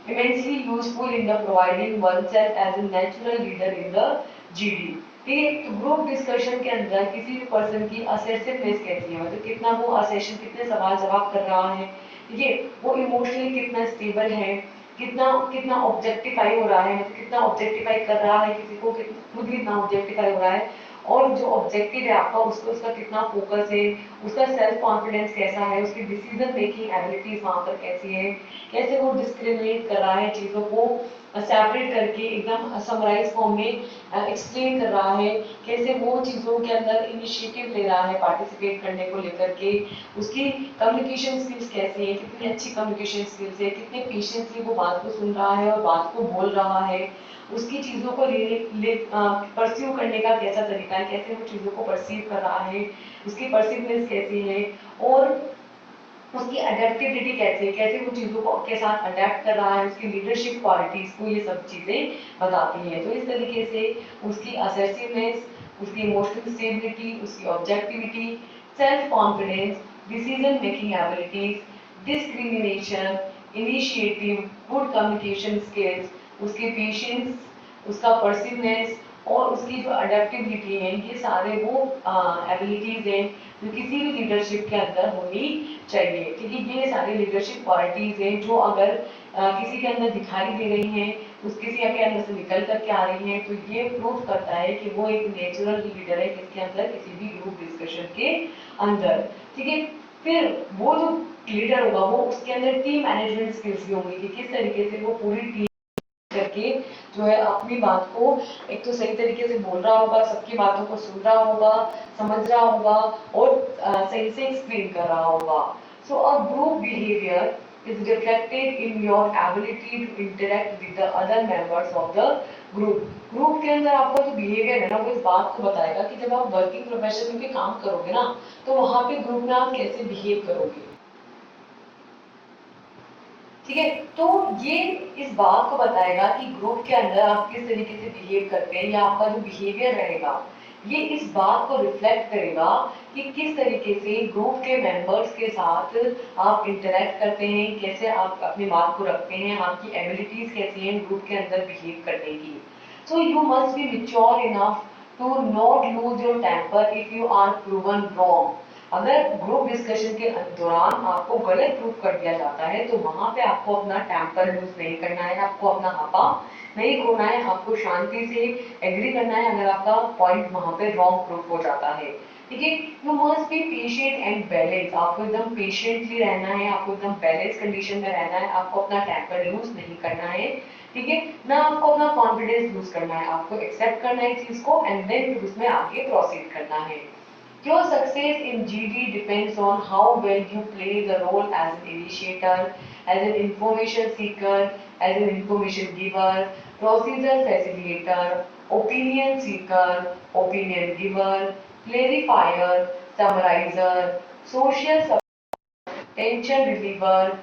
S1: immensely useful in the providing oneself as a natural leader in the GD. ठीक है, तो group discussion के अंदर किसी भी person की assertiveness कैसी है, मतलब कितना वो असर्शन, कितने सवाल जवाब कर रहा है, ठीक है, वो इमोशनली कितना स्टेबल है, कितना कितना ऑब्जेक्टिफाई हो रहा है, मतलब कितना ऑब्जेक्टिफाई कर रहा है किसी को, खुद भी कितना ऑब्जेक्टिफाई हो रहा है, और जो ऑब्जेक्टिव है आपका उसको उसका कितना फोकस है, उसका सेल्फ कॉन्फिडेंस कैसा है, उसकी डिसीजन मेकिंग एबिलिटीज वहां पर कैसी है, कैसे वो डिस्क्रिमिनेट कर रहा है चीजों को सेपरेट करके एकदम समराइज फॉर्म में एक्सप्लेन कर रहा है, कैसे वो चीजों के अंदर इनिशिएटिव ले रहा है पार्टिसिपेट करने को लेकर के, उसकी कम्युनिकेशन स्किल्स कैसी है, कितनी अच्छी कम्युनिकेशन स्किल्स है, कितने पेशेंसली वो बात को सुन रहा है और बात को बोल रहा है, उसकी चीजों को परस्यू करने का कैसा तरीका है, कैसे वो चीजों को परसीव कर रहा है, उसकी परसिवनेस कैसी है, और उसकी अडेप्टिबिलिटी कैसे है, कैसे वो चीजों को के साथ अडेप्ट कर रहा है, उसकी लीडरशिप क्वालिटीज को ये सब चीजें बताती हैं. तो इस तरीके से उसकी असर्टिवनेस, उसकी इमोशनल स्टेबिलिटी, उसकी objectivity, self confidence, decision making abilities, discrimination, initiative, good communication skills, उसके पेशेंस, उसका परसिवनेस और उसकी जो अडेप्टिबिलिटी है, ये सारे वो एबिलिटीज हैं जो किसी भी लीडरशिप के अंदर होनी चाहिए. ठीक है, ये सारी लीडरशिप क्वालिटीज हैं जो अगर किसी के अंदर दिखाई दे रही हैं, उस किसी के अंदर से निकल करके आ रही हैं, तो ये प्रूव करता है कि वो एक नेचुरल लीडर है किसके अंदर, किसी भी ग्रुप डिस्कशन के अंदर. ठीक है, फिर वो जो लीडर होगा वो उसके अंदर टीम मैनेजमेंट स्किल्स भी होंगी कि किस तरीके से वो पूरी टीम करके जो है अपनी बात को एक तो सही तरीके से बोल रहा होगा, सबकी बातों को सुन रहा होगा, समझ रहा होगा और सही से एक्सप्लेन कर रहा होगा. So a group behaviour is reflected in your ability to interact with the other members of the group. Group के अंदर आपका जो बिहेवियर है ना वो इस बात को बताएगा कि जब आप वर्किंग प्रोफेशन में काम करोगे ना तो वहां पे ग्रुप में आप कैसे बिहेव करोगे. ठीक है, तो ये इस बात को बताएगा कि ग्रुप के अंदर आप किस तरीके से बिहेव करते हैं या आपका जो बिहेवियर रहेगा ये इस बात को रिफ्लेक्ट करेगा कि किस तरीके से ग्रुप के मेंबर्स के साथ आप इंटरेक्ट करते हैं, कैसे आप अपनी बात को रखते हैं, आपकी एबिलिटीज कैसी हैं ग्रुप के अंदर बिहेव करने की. So you must be mature enough to not lose your temper if you are proven wrong. अगर ग्रुप डिस्कशन के दौरान आपको गलत प्रूफ कर दिया जाता है तो वहां पे आपको अपना टेम्पर लूज नहीं करना है, आपको अपना हापा नहीं खोना है, आपको शांति से एग्री करना है अगर आपका पॉइंट वहां पे रॉन्ग प्रूफ हो जाता है. ठीक है, you must be patient and balance. आपको एकदम पेशेंटली रहना है, आपको एकदम बैलेंस कंडीशन में रहना है, आपको अपना टेम्पर लूज नहीं करना है. ठीक है, ना आपको अपना कॉन्फिडेंस लूज करना है, आपको एक्सेप्ट करना है चीज को एंड देन उसमें आगे प्रोसीड करना है. Your success in GD depends on how well you play the role as an initiator, as an information seeker, as an information giver, procedure facilitator, opinion seeker, opinion giver, clarifier, summariser, social tension reliever,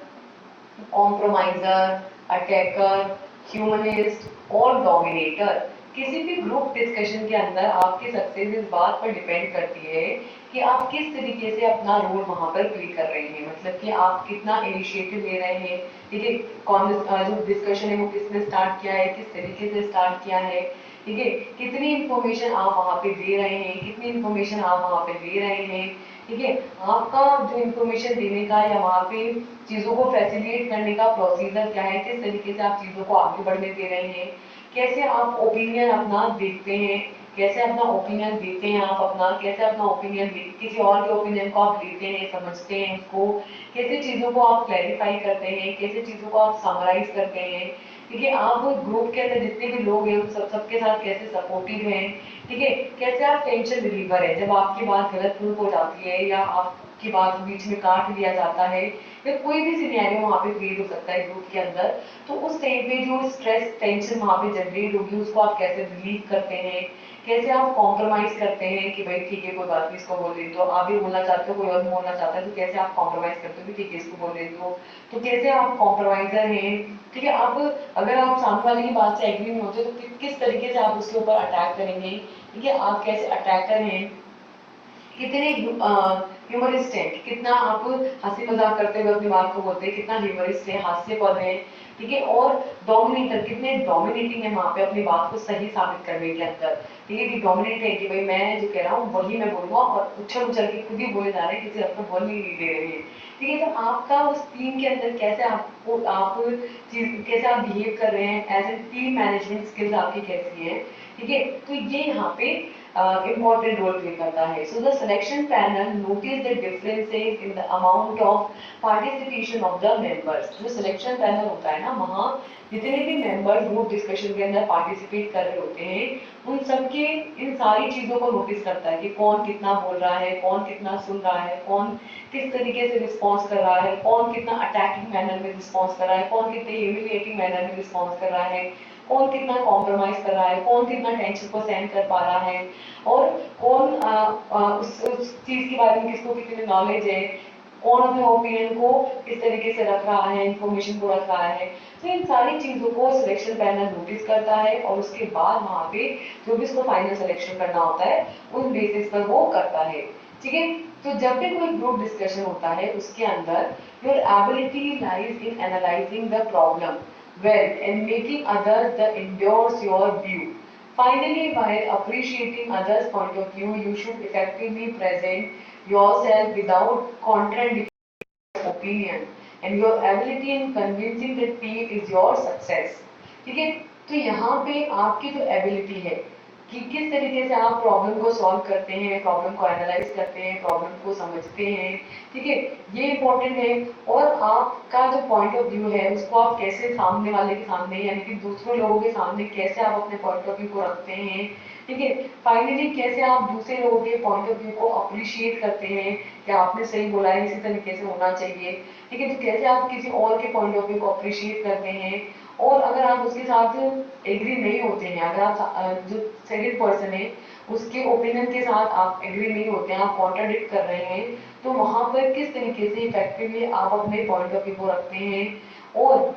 S1: compromiser, attacker, humanist और dominator. किसी भी group discussion के अंदर आपकी success इस बात पर depend करती है कि आप किस तरीके से अपना रोल वहां पर प्ले कर रहे हैं, मतलब कि आप कितना इनिशिएटिव ले रहे हैं, ठीक है, कौन जो डिस्कशन है वो किसने स्टार्ट किया है, किस तरीके से स्टार्ट किया है, ठीक है, कितनी इंफॉर्मेशन आप वहां पे दे रहे हैं, कितनी इंफॉर्मेशन आप वहां पे ले रहे हैं, ठीक है, आपका जो इंफॉर्मेशन देने का या वहां पे चीजों को फैसिलिटेट करने का प्रोसीजर क्या है, किस तरीके से आप चीजों को आगे बढ़ने दे रहे हैं, कैसे आप ओपिनियन अपना देखते हैं, कैसे अपना ओपिनियन देते हैं, आप अपना कैसे अपना ओपिनियन किसी और के ओपिनियन को आप लेते हैं, समझते हैं उसको, कैसे चीजों को आप क्लैरिफाई करते हैं, कैसे चीजों को आप समराइज करते हैं, ठीक है, आप ग्रुप के अंदर जितने भी लोग हैं उन सबके साथ कैसे सपोर्टिव हैं, ठीक है, कैसे आप टेंशन रिलीवर है जब आपकी बात गलत प्रूफ हो जाती है या आपकी बात बीच में काट लिया जाता है या कोई भी सिनेरियो वहां पे क्रिएट हो सकता है ग्रुप के अंदर, तो उस टाइम पे जो स्ट्रेस टेंशन वहां पे जनरेट होगी उसको आप कैसे रिलीव करते हैं, कैसे आप कॉम्प्रोमाइज करते हैं कि भाई ठीक है कोई बात नहीं इसको बोल रही तो आप भी बोलना चाहते हो, कोई और बोलना चाहता है तो कैसे आप कॉम्प्रोमाइज करते हो कि ठीक है इसको बोल रही तो कैसे आप कॉम्प्रोमाइजर हैं, ठीक है, आप अगर आप सामने वाले की बात से एग्री नहीं होते तो किस तरीके से आप उसके ऊपर अटैक करेंगे, ठीक है, आप कैसे अटैकर हैं, कितने ह्यूमरिस्ट हैं, कितना आप हंसी मजाक करते हुए अपनी बात को बोलते हैं, कितना ह्यूमरिस्ट है, हास्यपद है, ठीक है, और डोमिनेटर कितने डोमिनेटिंग है वहां पे अपनी बात को सही साबित करने के अंदर, ठीक है, कि डोमिनेट है कि भाई मैं जो कह रहा हूँ वही मैं बोलूंगा और उछल उछल के खुद ही बोले जा रहे हैं, किसी आपको बोल नहीं दे रहे हैं, ठीक है, तो आपका उस टीम के अंदर कैसे आपको आप चीज कैसे आप बिहेव कर रहे हैं, as a team management skills आपकी कैसी है, ठीक है, तो ये यहाँ पे important role play करता है. So the selection panel notice the differences in the amount of participation of the members. जो selection panel होता है ना वहाँ जितने भी members ग्रुप डिस्कशन के अंदर पार्टिसिपेट कर रहे होते हैं उन सबके इन सारी चीजों को नोटिस करता है कि कौन कितना बोल रहा है, कौन कितना सुन रहा है, कौन किस तरीके से रिस्पॉन्स कर रहा है, कौन कितना अटैकिंग मैनर में रिस्पॉन्स कर रहा है, कौन कितने ह्यूमिलिएटिंग मैनर में रिस्पॉन्स कर रहा है, कौन कितना कॉम्प्रोमाइज कर रहा है, कौन कितना टेंशन को सहन कर पा रहा है और कौन उस चीज के बारे में किसको कितनी नॉलेज है, कौन अपने ओपिनियन को किस तरीके से रख रहा है, इंफॉर्मेशन को रख रहा है, तो इन सारी चीजों को सिलेक्शन पैनल नोटिस करता है और उसके बाद वहां पे जो भी इसको फाइनल सिलेक्शन करना होता है उस बेसिस पर वो करता है, ठीक है, तो जब भी कोई ग्रुप डिस्कशन होता है उसके अंदर your ability lies in analysing the problem well and making others the endorse your view. Finally, while appreciating others' point of view, you should effectively present yourself without contradicting opinion, and your ability in convincing the team is your success. ठीक है, तो यहाँ पे आपकी जो ability है कि किस तरीके से आप प्रॉब्लम को सॉल्व करते हैं, प्रॉब्लम को एनालाइज करते हैं, प्रॉब्लम को समझते हैं, ठीक है, ये इंपॉर्टेंट है, और आपका जो पॉइंट ऑफ व्यू है उसको आप कैसे सामने वाले के सामने यानी कि दूसरे लोगों के सामने कैसे आप अपने पॉइंट ऑफ व्यू को रखते हैं, ठीक है, फाइनली कैसे आप दूसरे लोगों के पॉइंट ऑफ व्यू को अप्रिशिएट करते हैं कि आपने सही बोला है, इसी तरीके से होना चाहिए, ठीक है, तो कैसे आप किसी और के पॉइंट ऑफ व्यू को अप्रिशिएट करते हैं, और अगर आप उसके साथ एग्री नहीं होते हैं, अगर आप जो सेकंड पर्सन है उसके ओपिनियन के साथ आप एग्री नहीं होते हैं, आप कॉन्ट्राडिक्ट कर रहे हैं, तो वहां पर किस तरीके से इफेक्टिवली आप अपने पॉइंट ऑफ व्यू को रखते हैं और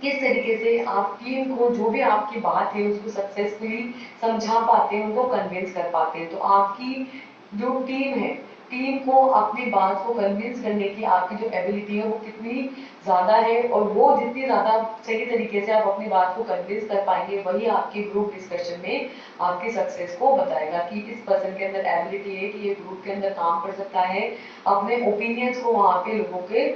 S1: किस तरीके से आप टीम को जो भी आपकी बात है उसको सक्सेसफुली समझा पाते हैं, उनको कन्विंस कर पाते हैं, तो आपकी जो टीम है टीम को अपनी बात को कन्विंस करने की आपकी जो एबिलिटी है वो कितनी ज्यादा है और वो जितनी ज्यादा सही तरीके से आप अपनी बात को कन्विंस कर पाएंगे वही आपकी ग्रुप डिस्कशन में आपकी सक्सेस को बताएगा कि इस पर्सन के अंदर एबिलिटी है कि ये ग्रुप के अंदर काम कर सकता है, अपने ओपिनियंस को वहां पे लोगों के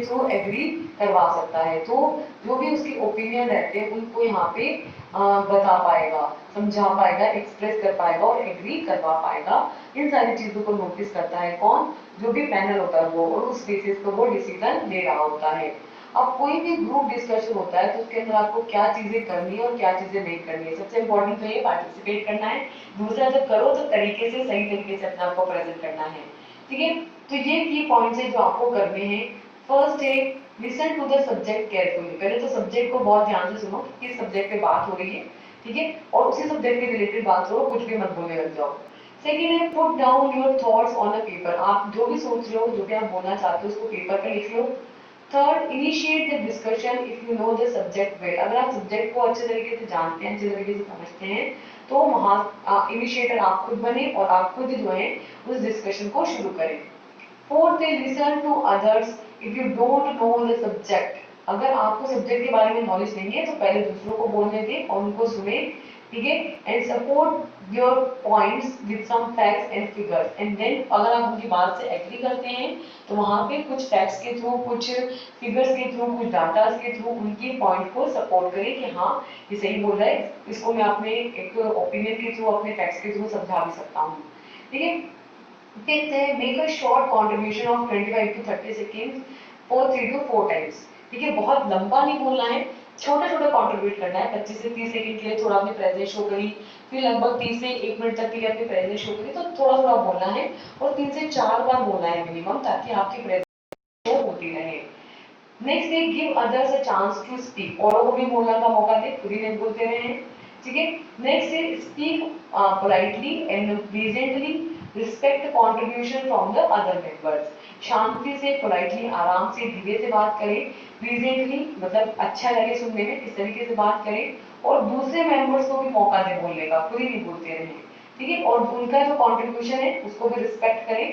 S1: थ्रू एग्री करवा सकता है, तो जो भी उसके ओपिनियन रहते हैं उनको यहाँ पे बता पाएगा, समझा पाएगा, एक्सप्रेस कर पाएगा और एग्री करवा पाएगा, इन सारी चीजों को नोटिस करता है कौन, जो भी पैनल होता है वो, और उस बेसिस पर वो डिसीजन ले रहा होता है। अब कोई भी ग्रुप डिस्कशन होता है तो उसके अंदर आपको क्या चीजें करनी है और क्या चीजें नहीं करनी है, सबसे इंपॉर्टेंट तो ये पार्टिसिपेट करना है, दूसरा जब करो तो तरीके से सही तरीके से अपने आप को प्रेजेंट करना है, ठीक है, तो ये की पॉइंट्स है जो आपको करने हैं। फर्स्ट है listen to the subject carefully, पहले तो सब्जेक्ट को बहुत ध्यान से सुनो कि किस सब्जेक्ट पे बात हो रही है, ठीक है, और उसी सब्जेक्ट के रिलेटेड बात करो, कुछ भी मत बोलने लग जाओ। सेकेंड है put down your thoughts on a paper, आप जो भी सोच रहे हो, जो भी आप बोलना चाहते हो उसको पेपर पर लिख लो। Third, initiate the discussion if you know the subject well, अगर आप सब्जेक्ट को अच्छे तरीके से जानते हैं, अच्छे तरीके से समझते हैं, तो वहाँ इनिशिएटर आप खुद बने और आप खुद जो है उस डिस्कशन को शुरू करें। फोर्थ है listen to others if you don't know the subject, अगर आपको सब्जेक्ट के बारे में नॉलेज नहीं है तो पहले दूसरों को बोलने दें और उनको सुने, ठीक है, and support your points with some facts and figures, and then अगर आप उनकी बात से एग्री करते हैं तो वहां पे कुछ फैक्ट्स के थ्रू, कुछ फिगर्स के थ्रू, कुछ डाटास के थ्रू उनकी पॉइंट को सपोर्ट करें कि हाँ ये सही बोल रहा है, इसको मैं अपने एक ओपिनियन के थ्रू, अपने फैक्ट्स के थ्रू समझा भी सकता हूँ, ठीक है। Fifth है make a short contribution of 25 to 30 seconds for 3 to 4 times, ठीक है, बहुत लंबा नहीं बोलना है, छोटा छोटा कंट्रीब्यूट करना है। 25 से 30 सेकंड के लिए थोड़ा अपनी प्रेजेंस शो करी, फिर लगभग 30 से 1 मिनट तक के लिए अपनी प्रेजेंस शो करी, तो थोड़ा थोड़ा बोलना है और 3 से 4 बार बोलना है मिनिमम, ताकि आपकी प्रेजेंस शो होती रहे। नेक्स्ट है give others a chance to speak, औरों को भी बोलने का मौका दे, खुद ही नहीं बोलते रहे, ठीक है। नेक्स्ट है speak politely and pleasantly, respect contribution from the other members, शांति से, पोलाइटली, आराम से, धीरे से बात करें, प्लीजेंटली मतलब अच्छा लगे सुनने में, इस तरीके से बात करें और दूसरे मेंबर्स को भी मौका दे बोलने का, खुद ही नहीं बोलते रहे, ठीक है, और उनका जो कंट्रीब्यूशन है उसको भी रिस्पेक्ट करें।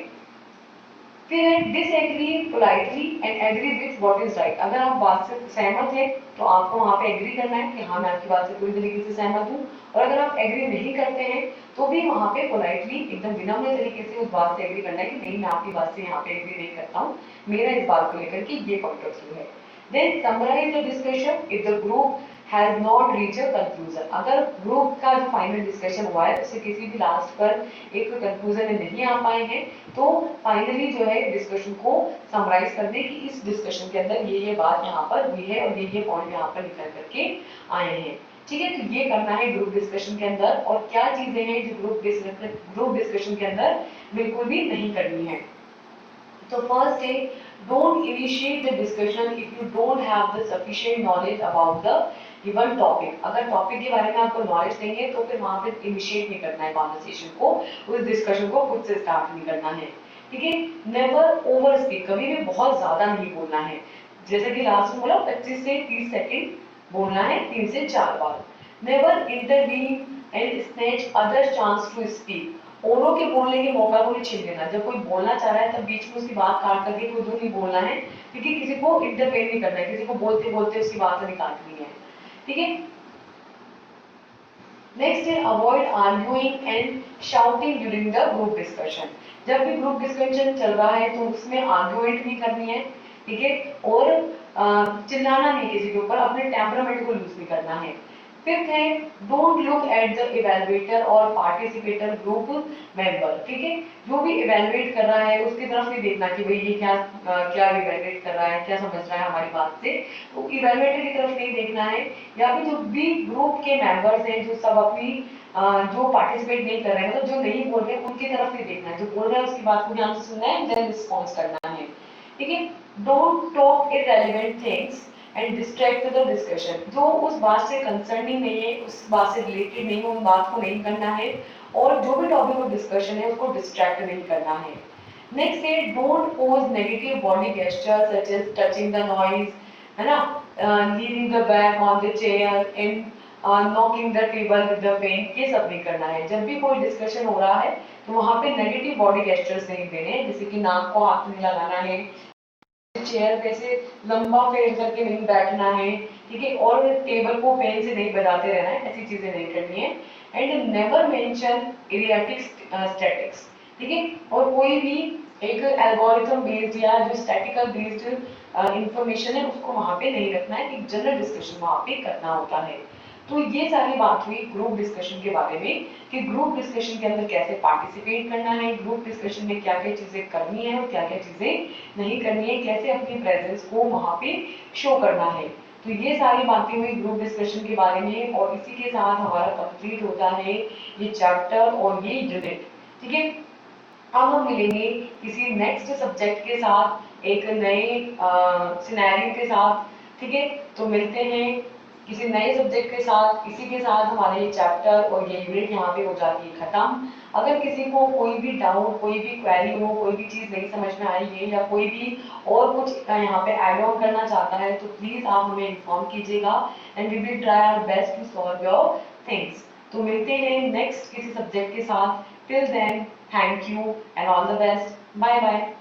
S1: फिर है disagree politely and agree with what is right, अगर आप बात से सहमत हैं तो आपको वहां पे एग्री करना है कि हाँ मैं आपकी बात से पूरी तरीके से सहमत हूँ, और अगर आप एग्री नहीं करते हैं तो भी वहां पे पोलाइटली एकदम विनम्र तरीके से उस बात से एग्री करना है कि नहीं मैं आपकी बात से यहाँ पे एग्री नहीं करता हूँ, मेरा इस बात को लेकर के ये पॉइंट ऑफ व्यू है। Then summarise the discussion if the group has not reach a conclusion, अगर ग्रुप का जो फाइनल डिस्कशन हुआ है उससे किसी भी लास्ट पर एक कंक्लूजन में नहीं आ पाए हैं, तो फाइनली जो है डिस्कशन को समराइज कर दे कि इस डिस्कशन के अंदर ये बात यहाँ पर हुई है और ये पॉइंट यहाँ पर निकल करके आए हैं, ठीक है। तो ये करना है ग्रुप डिस्कशन के अंदर, और क्या चीजें हैं जो ग्रुप डिस्कशन के अंदर बिल्कुल भी नहीं करनी है। तो फर्स्ट है don't initiate the discussion if you don't have the sufficient knowledge about the given topic, अगर टॉपिक के बारे में आपको नॉलेज नहीं है तो फिर वहां पे इनिशिएट नहीं करना है कॉन्वर्सेशन को, उस डिस्कशन को खुद से स्टार्ट नहीं करना है, ठीक है। नेवर ओवर स्पीक, कभी भी बहुत ज्यादा नहीं बोलना है, जैसे कि लास्ट में बोला 25 से 30 सेकंड बोलना है 3 से 4 बार। Never intervene and snatch other chance to speak, औरों के बोलने के मौका को नहीं छीन लेना, जब कोई बोलना चाह रहा है तब बीच में उसकी बात काट करके खुद नहीं बोलना है, क्योंकि किसी को इंटरफेयर नहीं करना है, किसी को बोलते बोलते उसकी बात नहीं काटनी है, ठीक है। नेक्स्ट है avoid arguing and shouting during the group discussion, जब भी ग्रुप डिस्कशन चल रहा है तो उसमें आर्ग्यूमेंट नहीं करनी है, ठीक है, और चिल्लाना नहीं किसी के ऊपर, अपने टेम्परामेंट को लूज नहीं करना है। फिफ्थ है don't look at the evaluator और पार्टिसिपेटर ग्रुप मेंबर, ठीक है, जो भी इवेलुएट कर रहा है उसकी तरफ नहीं देखना कि भाई ये क्या इवेलुएट कर रहा है, क्या समझ रहा है हमारी बात से, तो इवेलुएटर की तरफ नहीं देखना है, या फिर जो भी ग्रुप के मेंबर्स हैं जो सब अपनी जो पार्टिसिपेट नहीं कर रहे हैं, मतलब जो नहीं बोल रहे उनकी तरफ नहीं देखना है, जो बोल रहा है उसकी बात को ध्यान से सुनना है, देन रिस्पॉन्स करना है, ठीक है। Don't talk irrelevant things and distract the discussion, जो उस बात से कंसर्निंग नहीं है, उस बात से रिलेटेड नहीं है, उन बात को नहीं करना है, और जो भी टॉपिक ऑफ डिस्कशन है उसको डिस्ट्रैक्ट नहीं करना है। नेक्स्ट है don't pose negative body gesture such as touching the nose, है ना, leaving the back on the chair and knocking the table with the pen, ये सब नहीं करना है। जब भी कोई डिस्कशन हो रहा है तो वहां पे नेगेटिव बॉडी गेस्चर्स नहीं देने हैं, जैसे कि नाक को हाथ नहीं लगाना है, चेयर पे से लंबा फेर करके नहीं बैठना है, ठीक है, और टेबल को पेन से नहीं बजाते रहना है, ऐसी चीजें नहीं करनी है। एंड नेवर मेंशन इडियाटिक स्टैटिक्स, ठीक है, और कोई भी एक एल्गोरिथम बेस्ड या जो स्टैटिकल बेस्ड इंफॉर्मेशन है उसको वहां पे नहीं रखना है, एक जनरल डिस्कशन वहां पे करना होता है। तो ये सारी बात हुई ग्रुप डिस्कशन के बारे में कि ग्रुप डिस्कशन के अंदर कैसे पार्टिसिपेट करना है, ग्रुप डिस्कशन में क्या क्या चीजें करनी है और क्या क्या चीजें नहीं करनी है, कैसे अपनी प्रेजेंस को वहां पे शो करना है। तो ये सारी बातें हुई ग्रुप डिस्कशन के बारे में, और इसी के साथ हमारा कंप्लीट होता है ये चैप्टर और ये यूनिट, ठीक है। अब हम मिलेंगे किसी नेक्स्ट सब्जेक्ट के साथ, एक नए सिनेरियो के साथ, ठीक है। तो मिलते हैं किसी नए सब्जेक्ट के साथ, इसी के साथ हमारा ये चैप्टर और ये यूनिट यहाँ पे हो जाती है खत्म। अगर किसी को कोई भी डाउट, कोई भी क्वेरी हो, कोई भी चीज़ नहीं समझ में आई है या कोई भी और कुछ यहाँ पे ऐड ऑन करना चाहता है तो प्लीज़ आप हमें इन्फॉर्म कीजिएगा and we will try our best to solve your things. तो मिलते हैं नेक्स्ट किसी सब्जेक्ट के साथ। Till then, thank you and all the best. Bye bye.